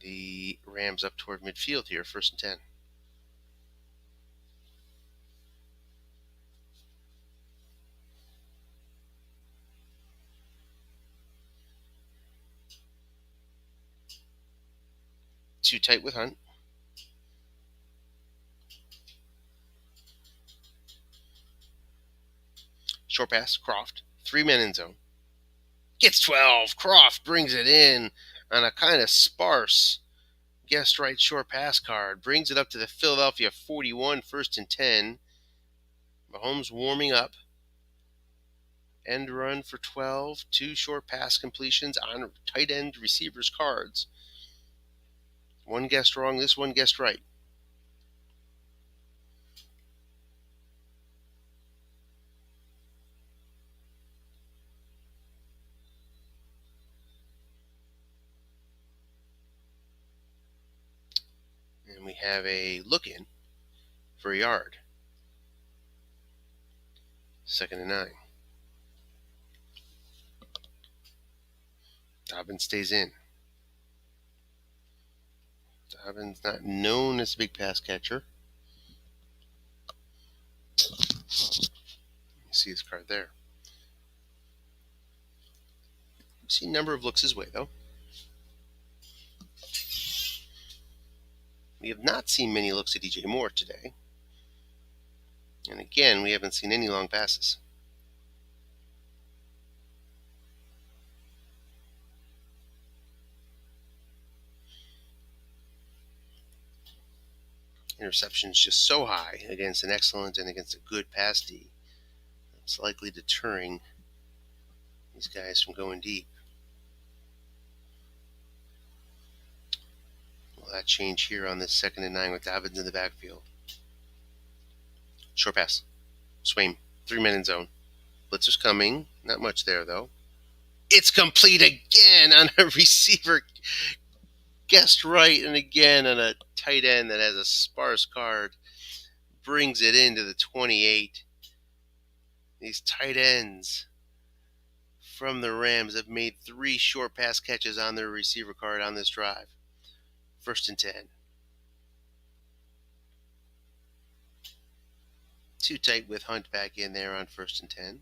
the Rams up toward midfield here, 1st and 10. Too tight with Hunt. Short pass, Croft. 3-man in zone. Gets 12. Croft brings it in on a kind of sparse guest right short pass card. Brings it up to the Philadelphia 41, 1st and 10. Mahomes warming up. End run for 12. 2 short pass completions on tight end receivers' cards. One guessed wrong, this one guessed right. And we have a look in for a yard. 2nd and 9. Dobbins stays in. Dobbins not known as a big pass catcher. You see his card there. You see a number of looks his way, though. We have not seen many looks at DJ Moore today. And again, we haven't seen any long passes. Interceptions just so high against an excellent and against a good pass D. It's likely deterring these guys from going deep. Will that change here on this 2nd and 9 with Dobbins in the backfield? Short pass. Swaim. 3-man in zone. Blitzer's coming. Not much there, though. It's complete again on a receiver. Guessed right, and again on a tight end that has a sparse card. Brings it into the 28. These tight ends from the Rams have made 3 short pass catches on their receiver card on this drive. 1st and 10. Too tight with Hunt back in there on 1st and 10.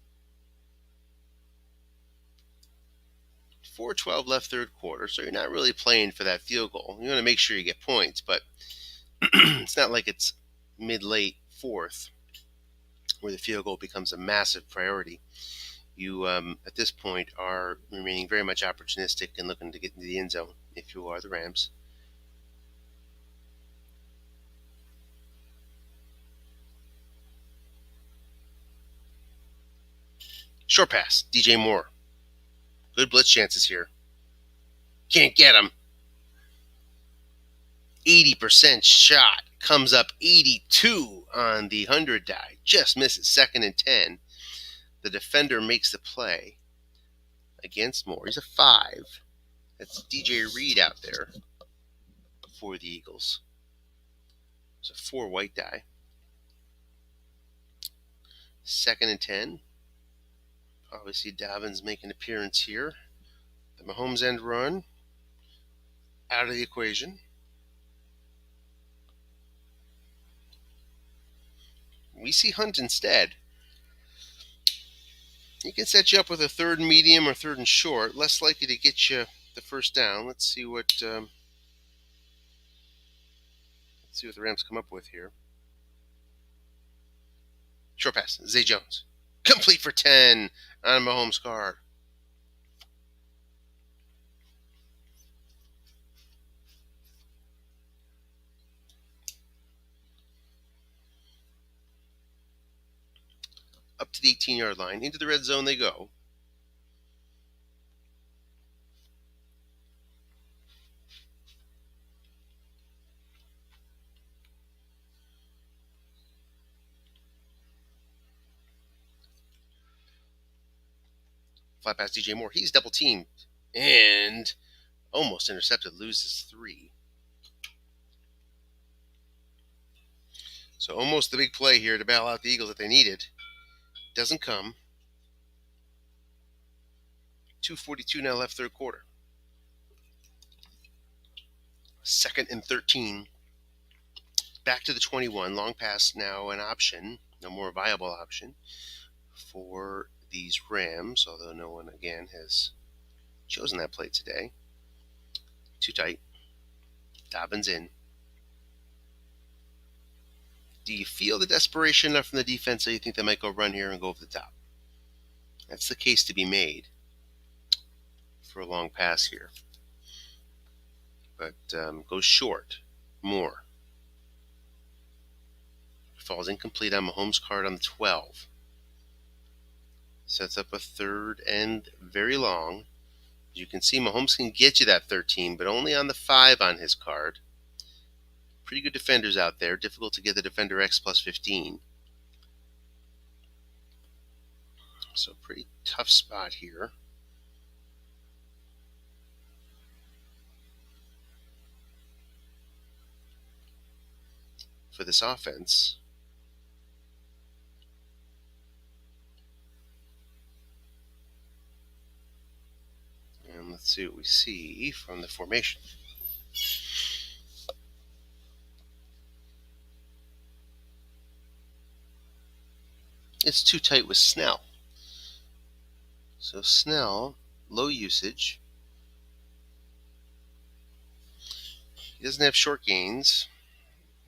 4:12 left third quarter, so you're not really playing for that field goal. You want to make sure you get points, but it's not like it's mid-late fourth where the field goal becomes a massive priority. You, at this point, are remaining very much opportunistic and looking to get into the end zone if you are the Rams. Short pass, DJ Moore. Good blitz chances here. Can't get him. 80% shot. Comes up 82 on the 100 die. Just misses 2nd and 10. The defender makes the play against Moore. He's a 5. That's DJ Reed out there for the Eagles. It's a 4 white die. 2nd and 10. Obviously, Dobbins make an appearance here. The Mahomes end run out of the equation. We see Hunt instead. He can set you up with a 3rd and medium or 3rd and short. Less likely to get you the 1st down. Let's see what the Rams come up with here. Short pass, Zay Jones. Complete for 10 on Mahomes' card. Up to the 18-yard line. Into the red zone they go. Fly past DJ Moore. He's double teamed and almost intercepted. Loses 3. So almost the big play here to bail out the Eagles that they needed. Doesn't come. 2:42 now left third quarter. 2nd and 13. Back to the 21. Long pass now an option. No more viable option for these Rams, although no one again has chosen that play today. Too tight. Dobbins in. Do you feel the desperation enough from the defense that you think they might go run here and go over the top? That's the case to be made for a long pass here. But goes short. More. Falls incomplete on Mahomes' card on the 12. Sets up a 3rd and very long. As you can see, Mahomes can get you that 13, but only on the 5 on his card. Pretty good defenders out there. Difficult to get the defender X plus 15. So pretty tough spot here. For this offense. And let's see what we see from the formation. It's too tight with Snell. So Snell, low usage. He doesn't have short gains.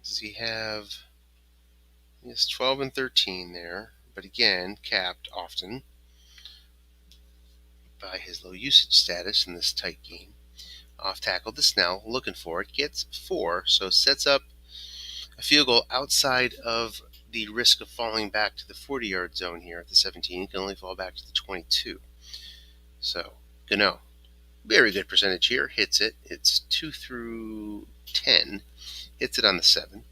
Does he have... He has 12 and 13 there. But again, capped often by his low usage status in this tight game. Off tackle to Snell, looking for it. Gets 4, so sets up a field goal outside of the risk of falling back to the 40-yard zone here at the 17. Can only fall back to the 22. So, Gano, very good percentage here. Hits it. It's 2 through 10. Hits it on the 7.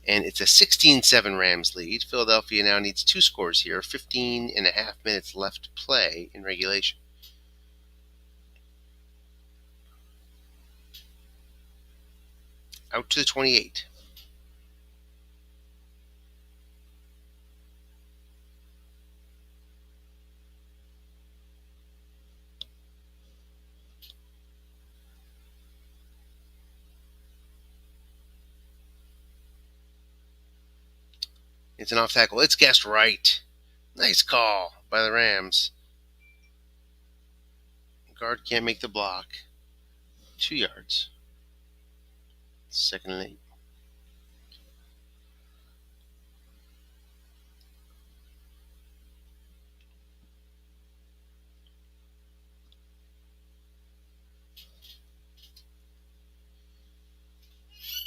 And it's a 16-7 Rams lead. Philadelphia now needs 2 scores here. 15 and a half minutes left to play in regulation. Out to the 28. It's an off tackle. It's guessed right. Nice call by the Rams. Guard can't make the block. 2 yards. 2nd and 8.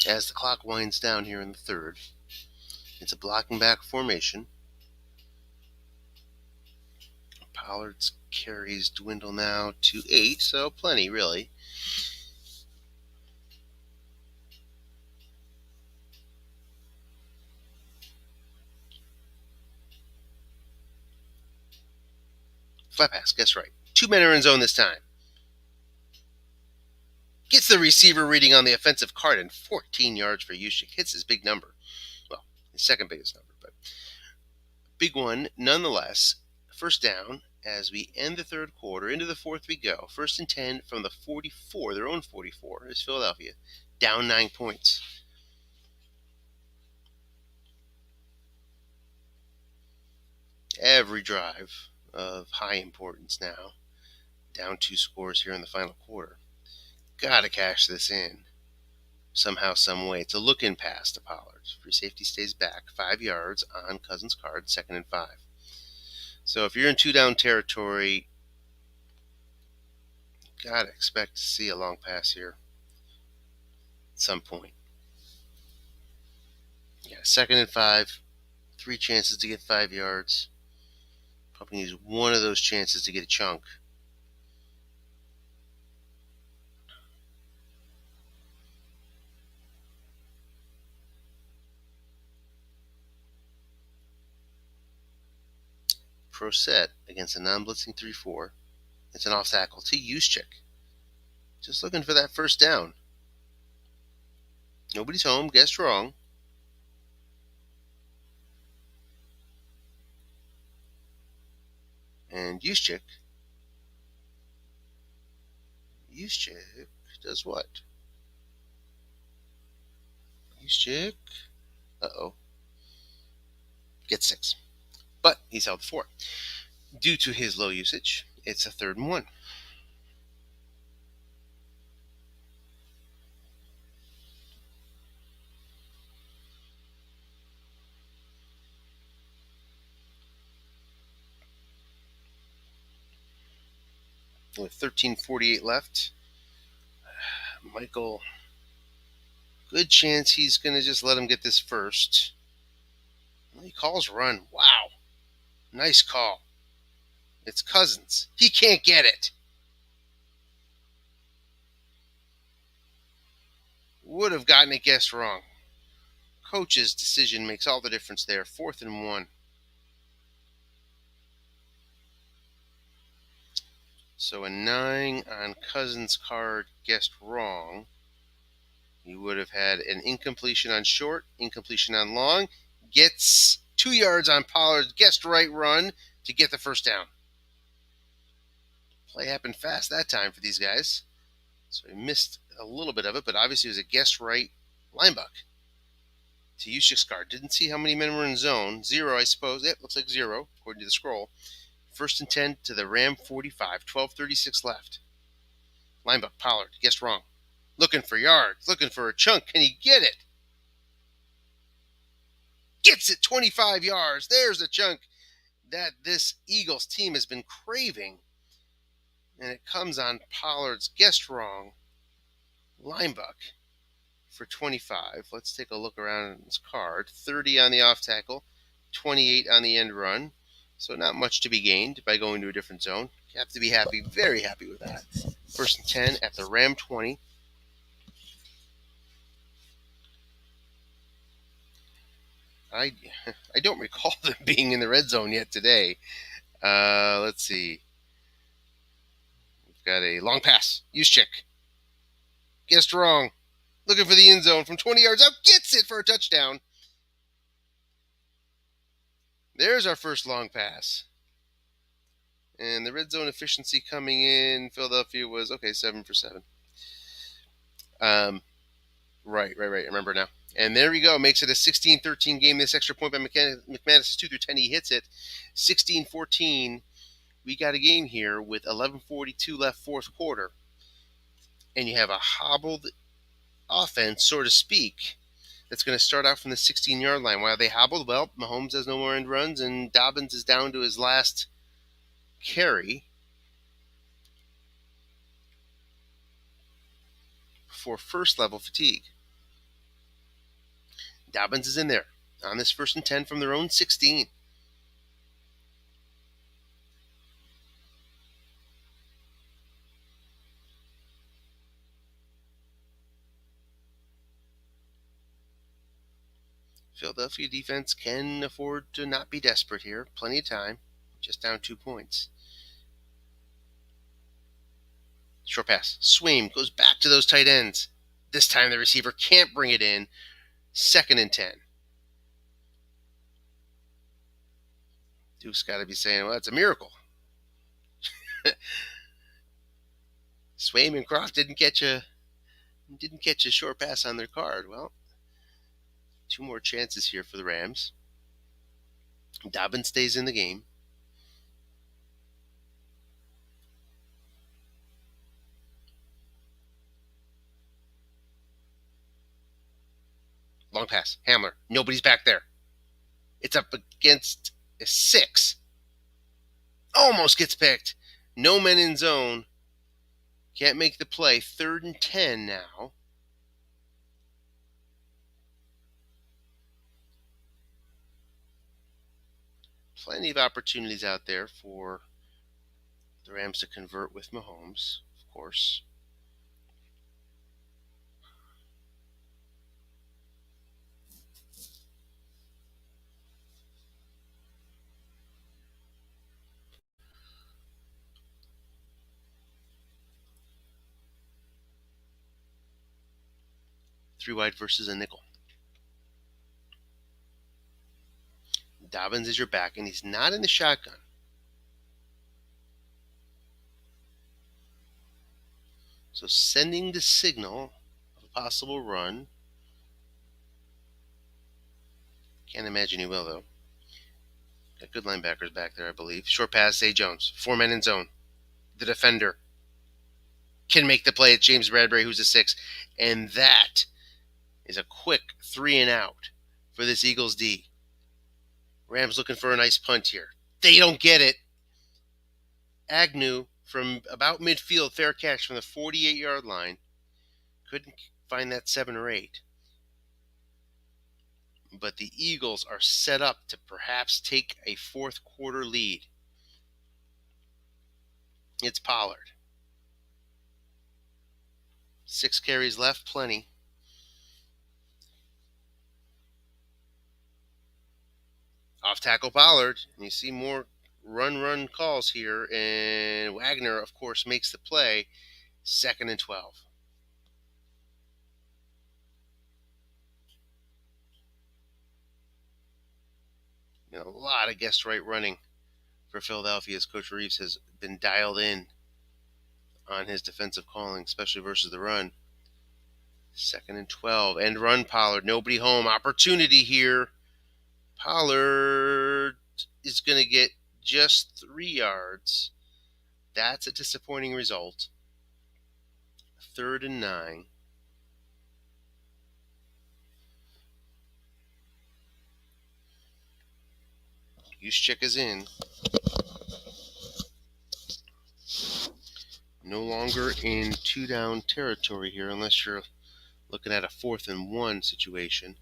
As the clock winds down here in the 3rd, it's a blocking back formation. Pollard's carries dwindle now to 8, so plenty, really. Flat pass, guess right. 2 men are in zone this time. Gets the receiver reading on the offensive card and 14 yards for Yushik. Hits his big number. Well, his second biggest number, but big one nonetheless. First down as we end the 3rd quarter. Into the 4th we go. 1st and 10 from the 44, their own 44, is Philadelphia. Down 9 points. Every drive of high importance now. Down 2 scores here in the final quarter. Gotta cash this in. Somehow, some way. It's a look-in pass to Pollard. Free safety stays back. 5 yards on Cousins' card. 2nd and 5. So if you're in 2-down territory, gotta expect to see a long pass here at some point. Yeah, 2nd and 5. 3 chances to get 5 yards. Probably use one of those chances to get a chunk. Pro set against a non-blitzing 3-4. It's an off tackle to Juszczyk. Just looking for that first down. Nobody's home. Guessed wrong. And Juszczyk does what? Juszczyk, gets 6. But he's held 4. Due to his low usage, it's a 3rd and 1. With 13:48 left, Michael, good chance he's going to just let him get this first. He calls run. Wow. Nice call. It's Cousins. He can't get it. Would have gotten it guessed wrong. Coach's decision makes all the difference there. 4th and 1. So a 9 on Cousins' card guessed wrong. You would have had an incompletion on short, incompletion on long. Gets 2 yards on Pollard's guessed right run to get the first down. Play happened fast that time for these guys. So he missed a little bit of it, but obviously it was a guessed right linebuck. To Juszczyk's card. Didn't see how many men were in zone. 0, I suppose. Yep, looks like 0, according to the scroll. 1st and 10 to the Ram 45. 12:36 left. Linebuck Pollard. Guessed wrong. Looking for yards. Looking for a chunk. Can he get it? Gets it 25 yards. There's a chunk that this Eagles team has been craving. And it comes on Pollard's guessed wrong linebuck for 25. Let's take a look around his card. 30 on the off tackle, 28 on the end run. So not much to be gained by going to a different zone. You have to be happy, very happy with that. 1st and 10 at the Ram 20. I don't recall them being in the red zone yet today. Let's see. We've got a long pass. Juszczyk. Guessed wrong. Looking for the end zone from 20 yards out. Gets it for a touchdown. There's our first long pass. And the red zone efficiency coming in Philadelphia was, 7 for 7. Right. Remember now. And there we go. Makes it a 16-13 game. This extra point by McManus is 2 through 10. He hits it. 16-14. We got a game here with 11:42 left, 4th quarter. And you have a hobbled offense, so to speak, that's going to start out from the 16-yard line. Why are they hobbled? Well, Mahomes has no more end runs, and Dobbins is down to his last carry for first-level fatigue. Dobbins is in there on this 1st and 10 from their own 16. Philadelphia defense can afford to not be desperate here. Plenty of time. Just down 2 points. Short pass. Swaim goes back to those tight ends. This time the receiver can't bring it in. 2nd and 10. Duke's got to be saying, well, it's a miracle. Swaim and Croft didn't catch a short pass on their card. Well, 2 more chances here for the Rams. Dobbins stays in the game. Long pass. Hamler. Nobody's back there. It's up against a 6. Almost gets picked. No men in zone. Can't make the play. 3rd and 10 now. Plenty of opportunities out there for the Rams to convert with Mahomes, of course. 3 wide versus a nickel. Dobbins is your back, and he's not in the shotgun. So sending the signal of a possible run. Can't imagine he will, though. Got good linebackers back there, I believe. Short pass, Zay Jones. 4 men in zone. The defender can make the play. It's James Bradbury, who's a 6. And that is a quick 3 and out for this Eagles D. Rams looking for a nice punt here. They don't get it. Agnew from about midfield, fair catch from the 48-yard line. Couldn't find that 7 or 8. But the Eagles are set up to perhaps take a fourth quarter lead. It's Pollard. 6 carries left, plenty. Off tackle Pollard, and you see more run calls here, and Wagner, of course, makes the play. 2nd and 12. A lot of guest right running for Philadelphia as Coach Reeves has been dialed in on his defensive calling, especially versus the run. 2nd and 12. End run Pollard. Nobody home. Opportunity here. Pollard is going to get just 3 yards. That's a disappointing result. 3rd and 9. Juszczyk is in. No longer in 2-down territory here unless you're looking at a 4th and 1 situation.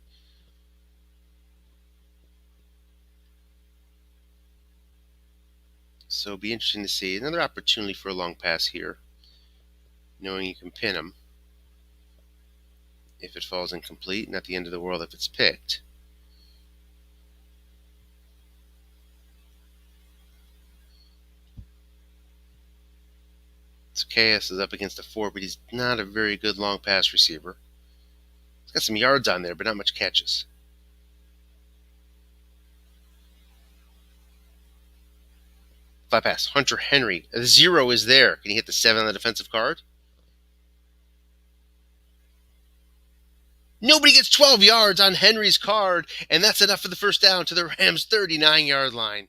So it'll be interesting to see. Another opportunity for a long pass here, knowing you can pin him if it falls incomplete. Not the end of the world if it's picked. Zacchaeus is up against a 4, but he's not a very good long pass receiver. He's got some yards on there, but not much catches. Flat pass. Hunter Henry. The 0 is there. Can he hit the 7 on the defensive card? Nobody gets 12 yards on Henry's card, and that's enough for the first down to the Rams' 39-yard line.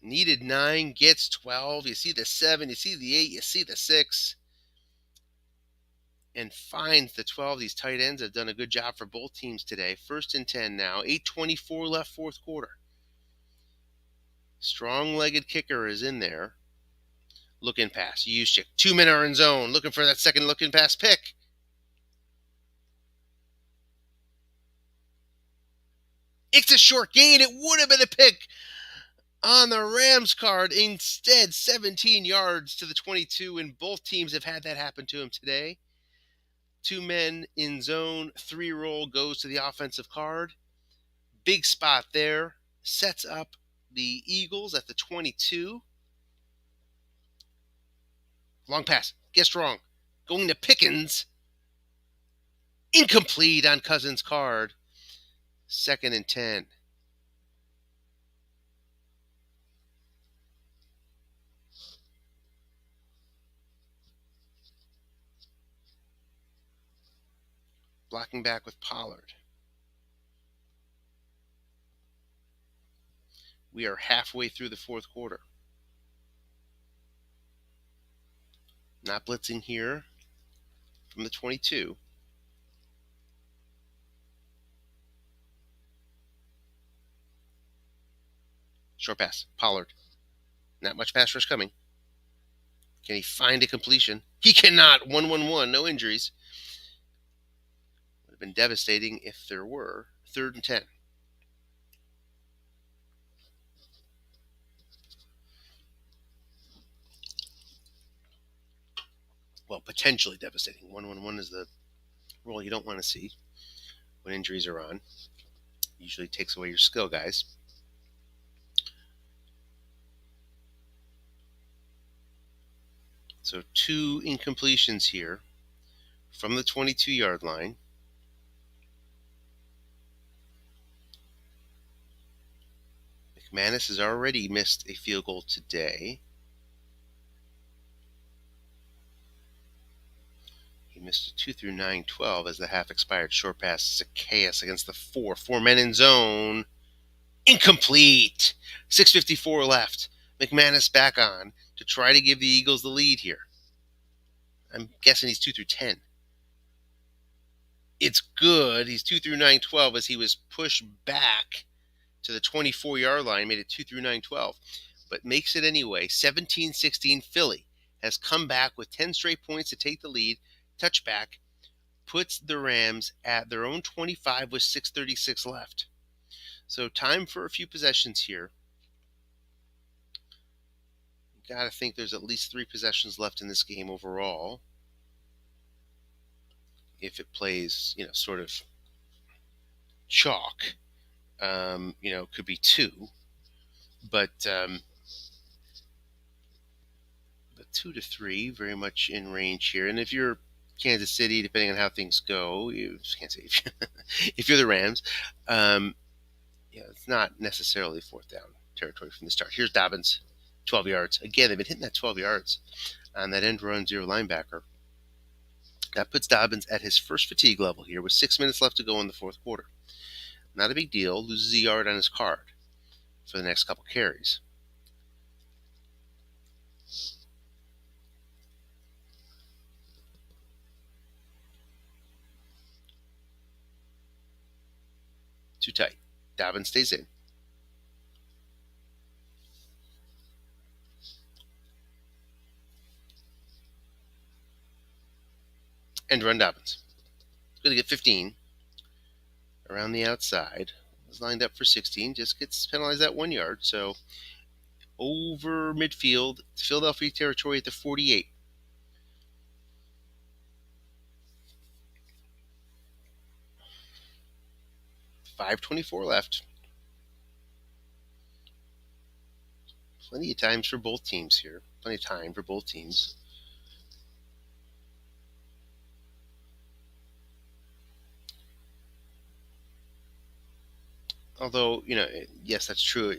Needed 9, gets 12. You see the 7, you see the 8, you see the 6. And finds the 12. These tight ends have done a good job for both teams today. 1st and 10 now. 8:24 left, 4th quarter. Strong-legged kicker is in there. Look-in pass. Juszczyk. 2 men are in zone. Looking for that second look-in pass pick. It's a short gain. It would have been a pick on the Rams card. Instead, 17 yards to the 22, and both teams have had that happen to him today. 2 men in zone, 3 roll goes to the offensive card. Big spot there. Sets up the Eagles at the 22. Long pass. Guessed wrong. Going to Pickens. Incomplete on Cousins' card. 2nd and 10. Blocking back with Pollard. We are halfway through the 4th quarter. Not blitzing here from the 22. Short pass. Pollard. Not much pass rush coming. Can he find a completion? He cannot. 1-1-1. No injuries. Would have been devastating if there were. 3rd and 10. Well, potentially devastating. 1-1-1 is the roll you don't want to see when injuries are on. Usually takes away your skill, guys. So 2 incompletions here from the 22-yard line. McManus has already missed a field goal today. He missed a 2 through 9-12 as the half expired. Short pass, Zacchaeus against the 4. 4 men in zone. Incomplete. 6:54 left. McManus back on to try to give the Eagles the lead here. I'm guessing he's 2 through 10. It's good. He's 2 through 9-12 as he was pushed back to the 24-yard line, made it 2 through 9-12, but makes it anyway. 17-16 Philly has come back with 10 straight points to take the lead. Touchback puts the Rams at their own 25 with 6:36 left. So time for a few possessions here. Got to think there's at least 3 possessions left in this game overall. If it plays, sort of chalk, could be 2, but 2 to 3, very much in range here. And if you're Kansas City, depending on how things go, you just can't say if you're the Rams, it's not necessarily 4th down territory from the start. Here's Dobbins, 12 yards. Again, they've been hitting that 12 yards on that end run 0 linebacker. That puts Dobbins at his first fatigue level here with 6 minutes left to go in the 4th quarter. Not a big deal. Loses a yard on his card for the next couple carries. Too tight. Dobbins stays in. And run Dobbins. It's going to get 15 around the outside. Was lined up for 16. Just gets penalized that 1 yard. So over midfield, Philadelphia territory at the 48. .524 left. Plenty of times for both teams here. Plenty of time for both teams. Although, yes, that's true,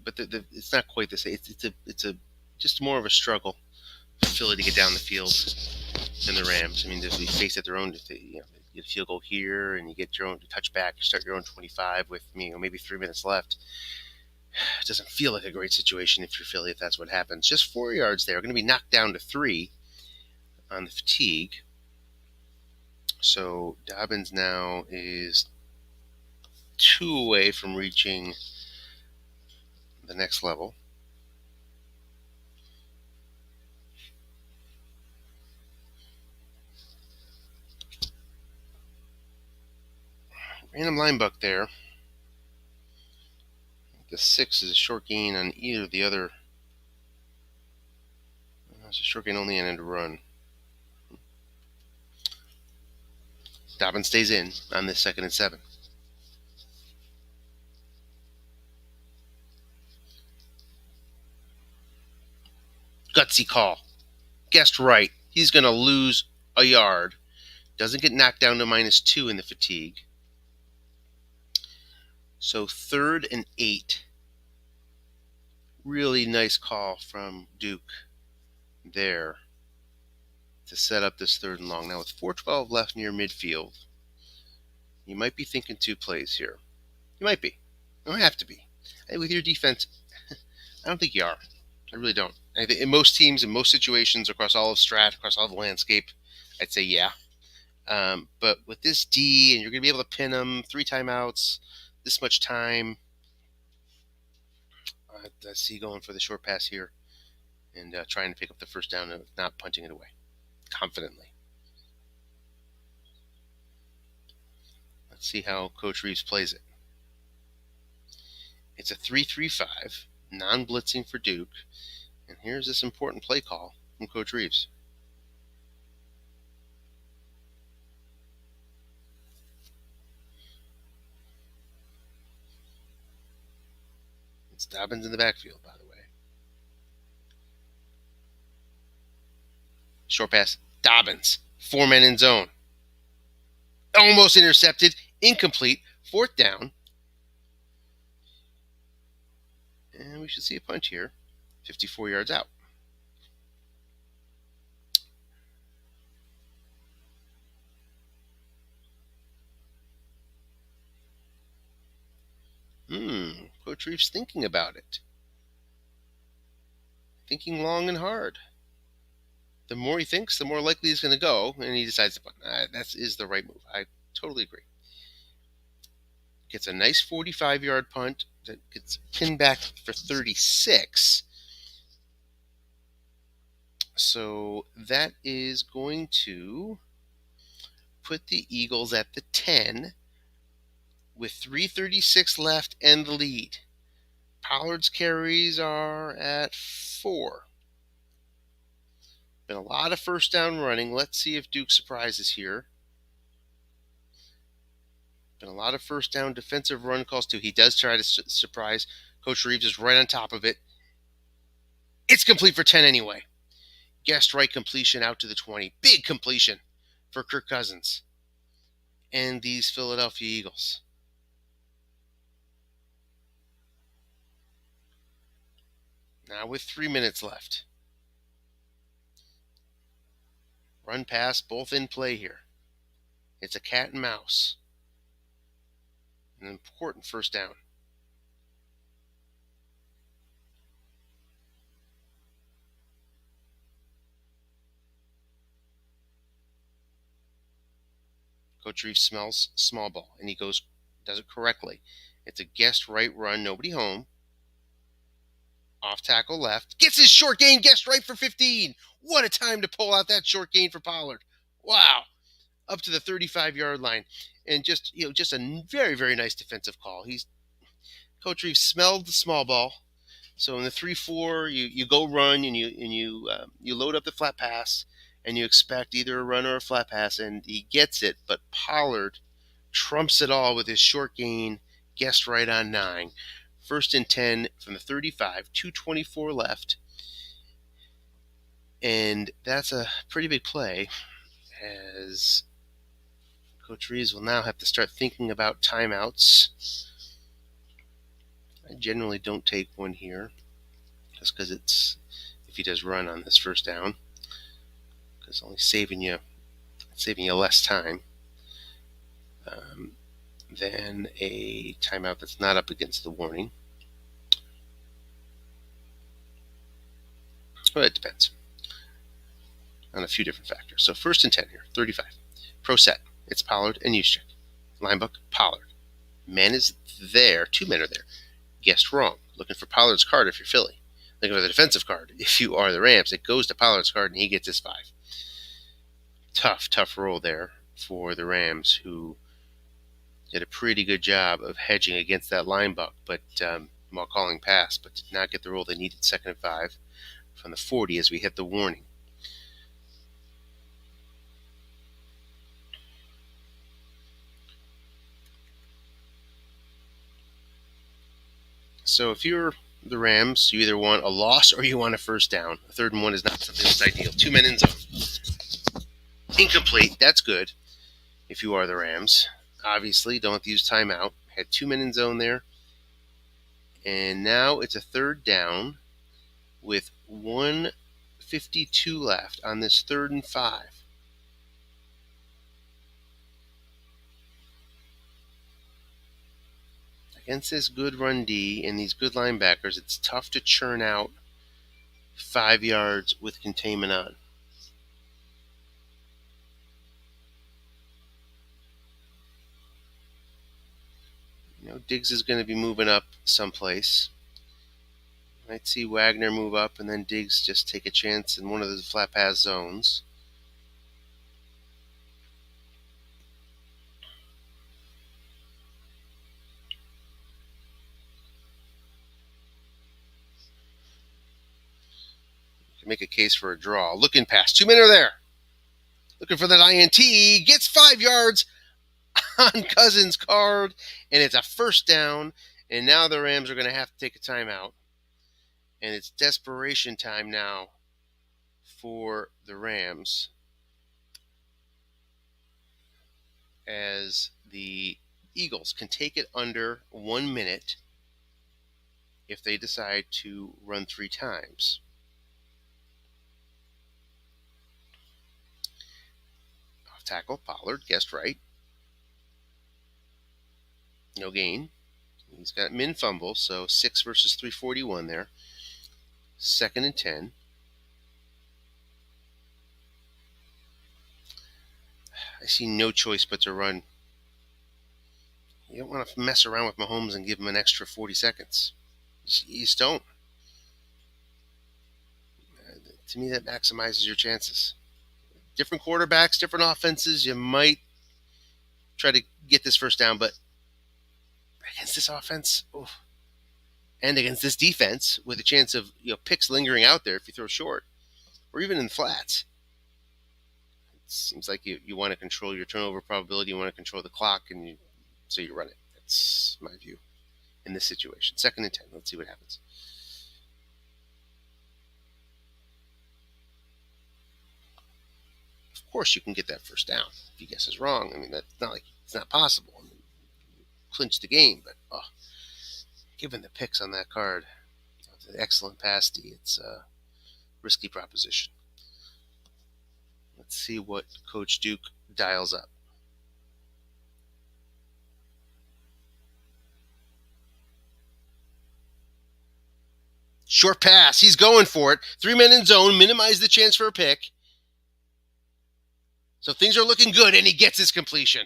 but it's not quite the same. It's a just more of a struggle for Philly to get down the field than the Rams. I mean, they face at their own. You get a field goal here, and you get your own touchback. You start your own 25 with maybe 3 minutes left. It doesn't feel like a great situation if you're Philly, if that's what happens. Just 4 yards there. Going to be knocked down to 3 on the fatigue. So Dobbins now is 2 away from reaching the next level. Random line buck there. The 6 is a short gain on either of the other. It's a short gain only on end run. Dobbins stays in on this 2nd and 7. Gutsy call. Guessed right. He's going to lose a yard. Doesn't get knocked down to -2 in the fatigue. So 3rd and 8. Really nice call from Duke there to set up this 3rd and long. Now with 4:12 left near midfield, you might be thinking 2 plays here. You might be. You don't have to be. With your defense, I don't think you are. I really don't. I think in most teams, in most situations, across all of Strat, across all of the landscape, I'd say yeah. But with this D, and you're going to be able to pin them, 3 timeouts, this much time, I see going for the short pass here and trying to pick up the 1st down and not punting it away confidently. Let's see how Coach Reeves plays it. It's a 3-3-5, non-blitzing for Duke. And here's this important play call from Coach Reeves. It's Dobbins in the backfield, by the way. Short pass, Dobbins. 4 men in zone. Almost intercepted. Incomplete. 4th down. And we should see a punt here. 54 yards out. Coach Reeves thinking about it. Thinking long and hard. The more he thinks, the more likely he's going to go, and he decides to punt. That is the right move. I totally agree. Gets a nice 45-yard punt that gets pinned back for 36. So that is going to put the Eagles at the 10 with 3:36 left and the lead. Pollard's carries are at 4. Been a lot of first down running. Let's see if Duke surprises here. Been a lot of first down defensive run calls too. He does try to surprise. Coach Reeves is right on top of it. It's complete for 10 anyway. Guessed right completion out to the 20. Big completion for Kirk Cousins and these Philadelphia Eagles. Now with 3 minutes left. Run pass, both in play here. It's a cat and mouse. An important first down. Coach Reeves smells small ball, and he does it correctly. It's a guessed right run, nobody home. Off tackle left. Gets his short gain, guessed right for 15. What a time to pull out that short gain for Pollard. Wow. Up to the 35-yard line. And just a very, very nice defensive call. Coach Reeves smelled the small ball. So in the 3-4, you go run and you load up the flat pass and you expect either a run or a flat pass, and he gets it, but Pollard trumps it all with his short gain, guessed right on 9. 1st and 10 from the 35, 2:24 left. And that's a pretty big play, as Coach Reeves will now have to start thinking about timeouts. I generally don't take one here, just because if he does run on this first down, because it's only saving you less time than a timeout that's not up against the warning. Well, it depends on a few different factors. So 1st and 10 here, 35. Pro set. It's Pollard and Juszczyk. Linebook, Pollard. Man is there. 2 men are there. Guessed wrong. Looking for Pollard's card if you're Philly. Looking for the defensive card if you are the Rams. It goes to Pollard's card and he gets his 5. Tough roll there for the Rams, who did a pretty good job of hedging against that linebuck, but while calling pass, but did not get the roll they needed. 2nd and 5 from the 40 as we hit the warning. So if you're the Rams, you either want a loss or you want a first down. A 3rd and 1 is not something that's ideal. 2 men in zone. Incomplete. That's good if you are the Rams. Obviously, don't have to use timeout. Had 2 men in zone there. And now it's a 3rd down with 1:52 left on this 3rd and 5. Against this good run D and these good linebackers, it's tough to churn out 5 yards with containment on. Diggs is going to be moving up someplace. Might see Wagner move up and then Diggs just take a chance in one of the flat pass zones. You can make a case for a draw. Looking past. 2 men are there. Looking for that INT. Gets 5 yards on Cousins' card, and it's a first down. And now the Rams are going to have to take a timeout. And it's desperation time now for the Rams as the Eagles can take it under 1 minute if they decide to run 3 times. Off tackle, Pollard, guessed right. No gain. He's got min fumble, so 6 versus 341 there. 2nd and 10. I see no choice but to run. You don't want to mess around with Mahomes and give him an extra 40 seconds. You just don't. To me, that maximizes your chances. Different quarterbacks, different offenses, you might try to get this first down, but against this offense, and against this defense, with a chance of picks lingering out there if you throw short, or even in flats, it seems like you want to control your turnover probability, you want to control the clock, and so you run it. That's my view in this situation. 2nd and 10. Let's see what happens. Of course, you can get that first down if your guess is wrong. I mean, that's not like it's not possible. I mean, you clinch the game, but given the picks on that card, it's an excellent pass D. It's a risky proposition. Let's see what Coach Duke dials up. Short pass. He's going for it. 3 men in zone. Minimize the chance for a pick. So things are looking good, and he gets his completion.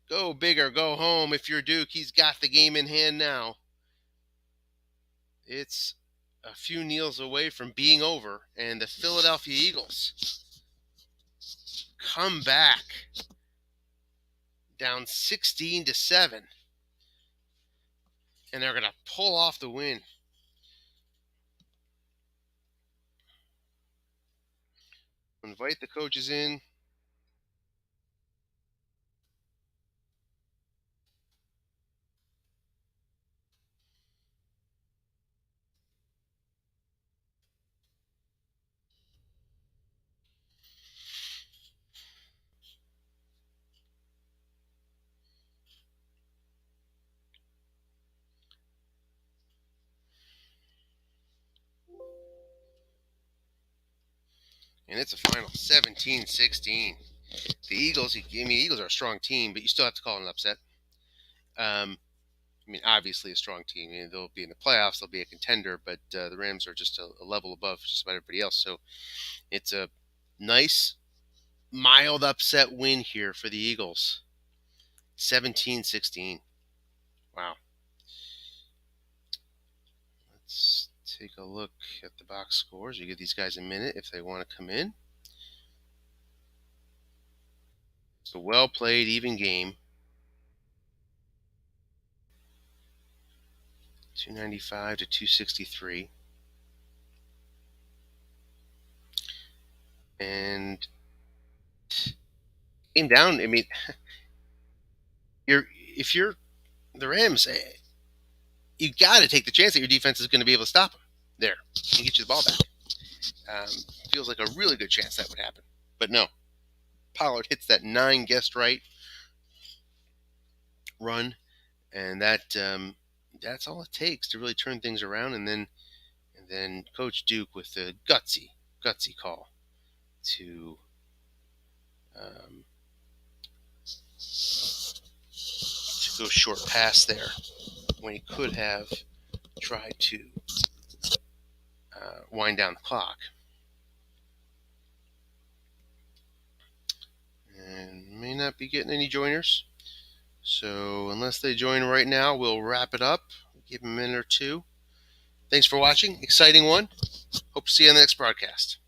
Go bigger, go home. If you're Duke, he's got the game in hand now. It's a few kneels away from being over, and the Philadelphia Eagles come back down 16-7, and they're going to pull off the win. Invite the coaches in. And it's a final 17-16. The Eagles, Eagles are a strong team, but you still have to call it an upset. Obviously a strong team. They'll be in the playoffs. They'll be a contender, but the Rams are just a level above just about everybody else. So it's a nice, mild upset win here for the Eagles. 17-16. Wow. Let's take a look at the box scores. You give these guys a minute if they want to come in. It's a well-played, even game. 295 to 263. And came down. If you're the Rams, you got to take the chance that your defense is going to be able to stop them there and get you the ball back. Feels like a really good chance that would happen. But no. Pollard hits that 9 guessed right run, and that's all it takes to really turn things around. And then Coach Duke with the gutsy call to go short pass there when he could have tried to wind down the clock. And may not be getting any joiners. So unless they join right now, we'll wrap it up. Give them a minute or two. Thanks for watching. Exciting one. Hope to see you on the next broadcast.